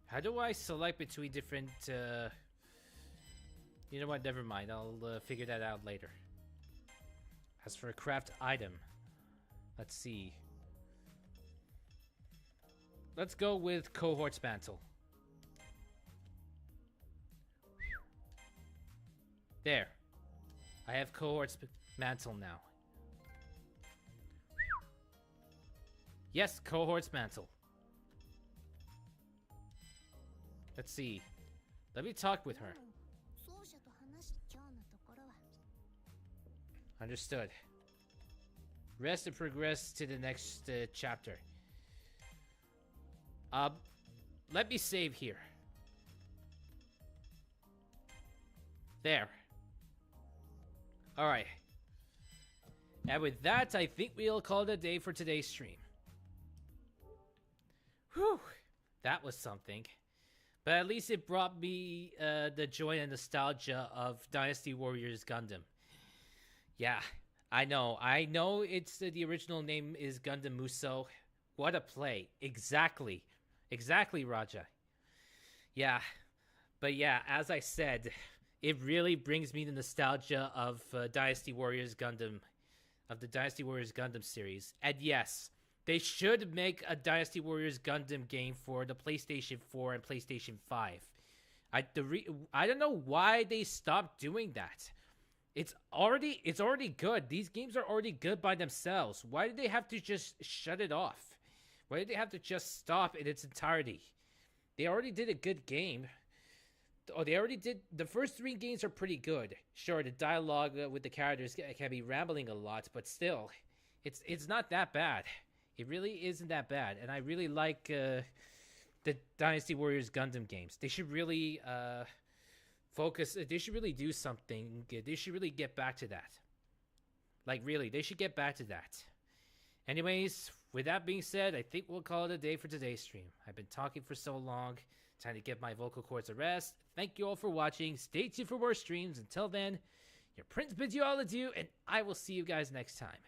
How do I select between different, You know what, never mind. I'll figure that out later. As for a craft item, let's see. Let's go with Cohort's Mantle. There. I have Cohort's Mantle now. Yes, Cohort's Mantle. Let's see. Let me talk with her. Understood. Rest and progress to the next chapter. Let me save here. There. Alright. And with that, I think we'll call it a day for today's stream. Whew. That was something. But at least it brought me the joy and nostalgia of Dynasty Warriors Gundam. Yeah, I know it's the original name is Gundam Musou. What a play. Exactly, Raja. Yeah, but yeah, as I said, it really brings me the nostalgia of Dynasty Warriors Gundam, of the Dynasty Warriors Gundam series. And yes, they should make a Dynasty Warriors Gundam game for the PlayStation 4 and PlayStation 5. I don't know why they stopped doing that. It's already good. These games are already good by themselves. Why did they have to just shut it off? Why did they have to just stop in its entirety? They already did a good game. Oh, they already did. The first 3 games are pretty good. Sure, the dialogue with the characters can be rambling a lot, but still, it's not that bad. It really isn't that bad, and I really like the Dynasty Warriors Gundam games. They should really focus. They should really do something. They should really get back to that. Like, really, they should get back to that. Anyways, with that being said, I think we'll call it a day for today's stream. I've been talking for so long. Time to give my vocal cords a rest. Thank you all for watching. Stay tuned for more streams. Until then, your Prince bids you all adieu, and I will see you guys next time.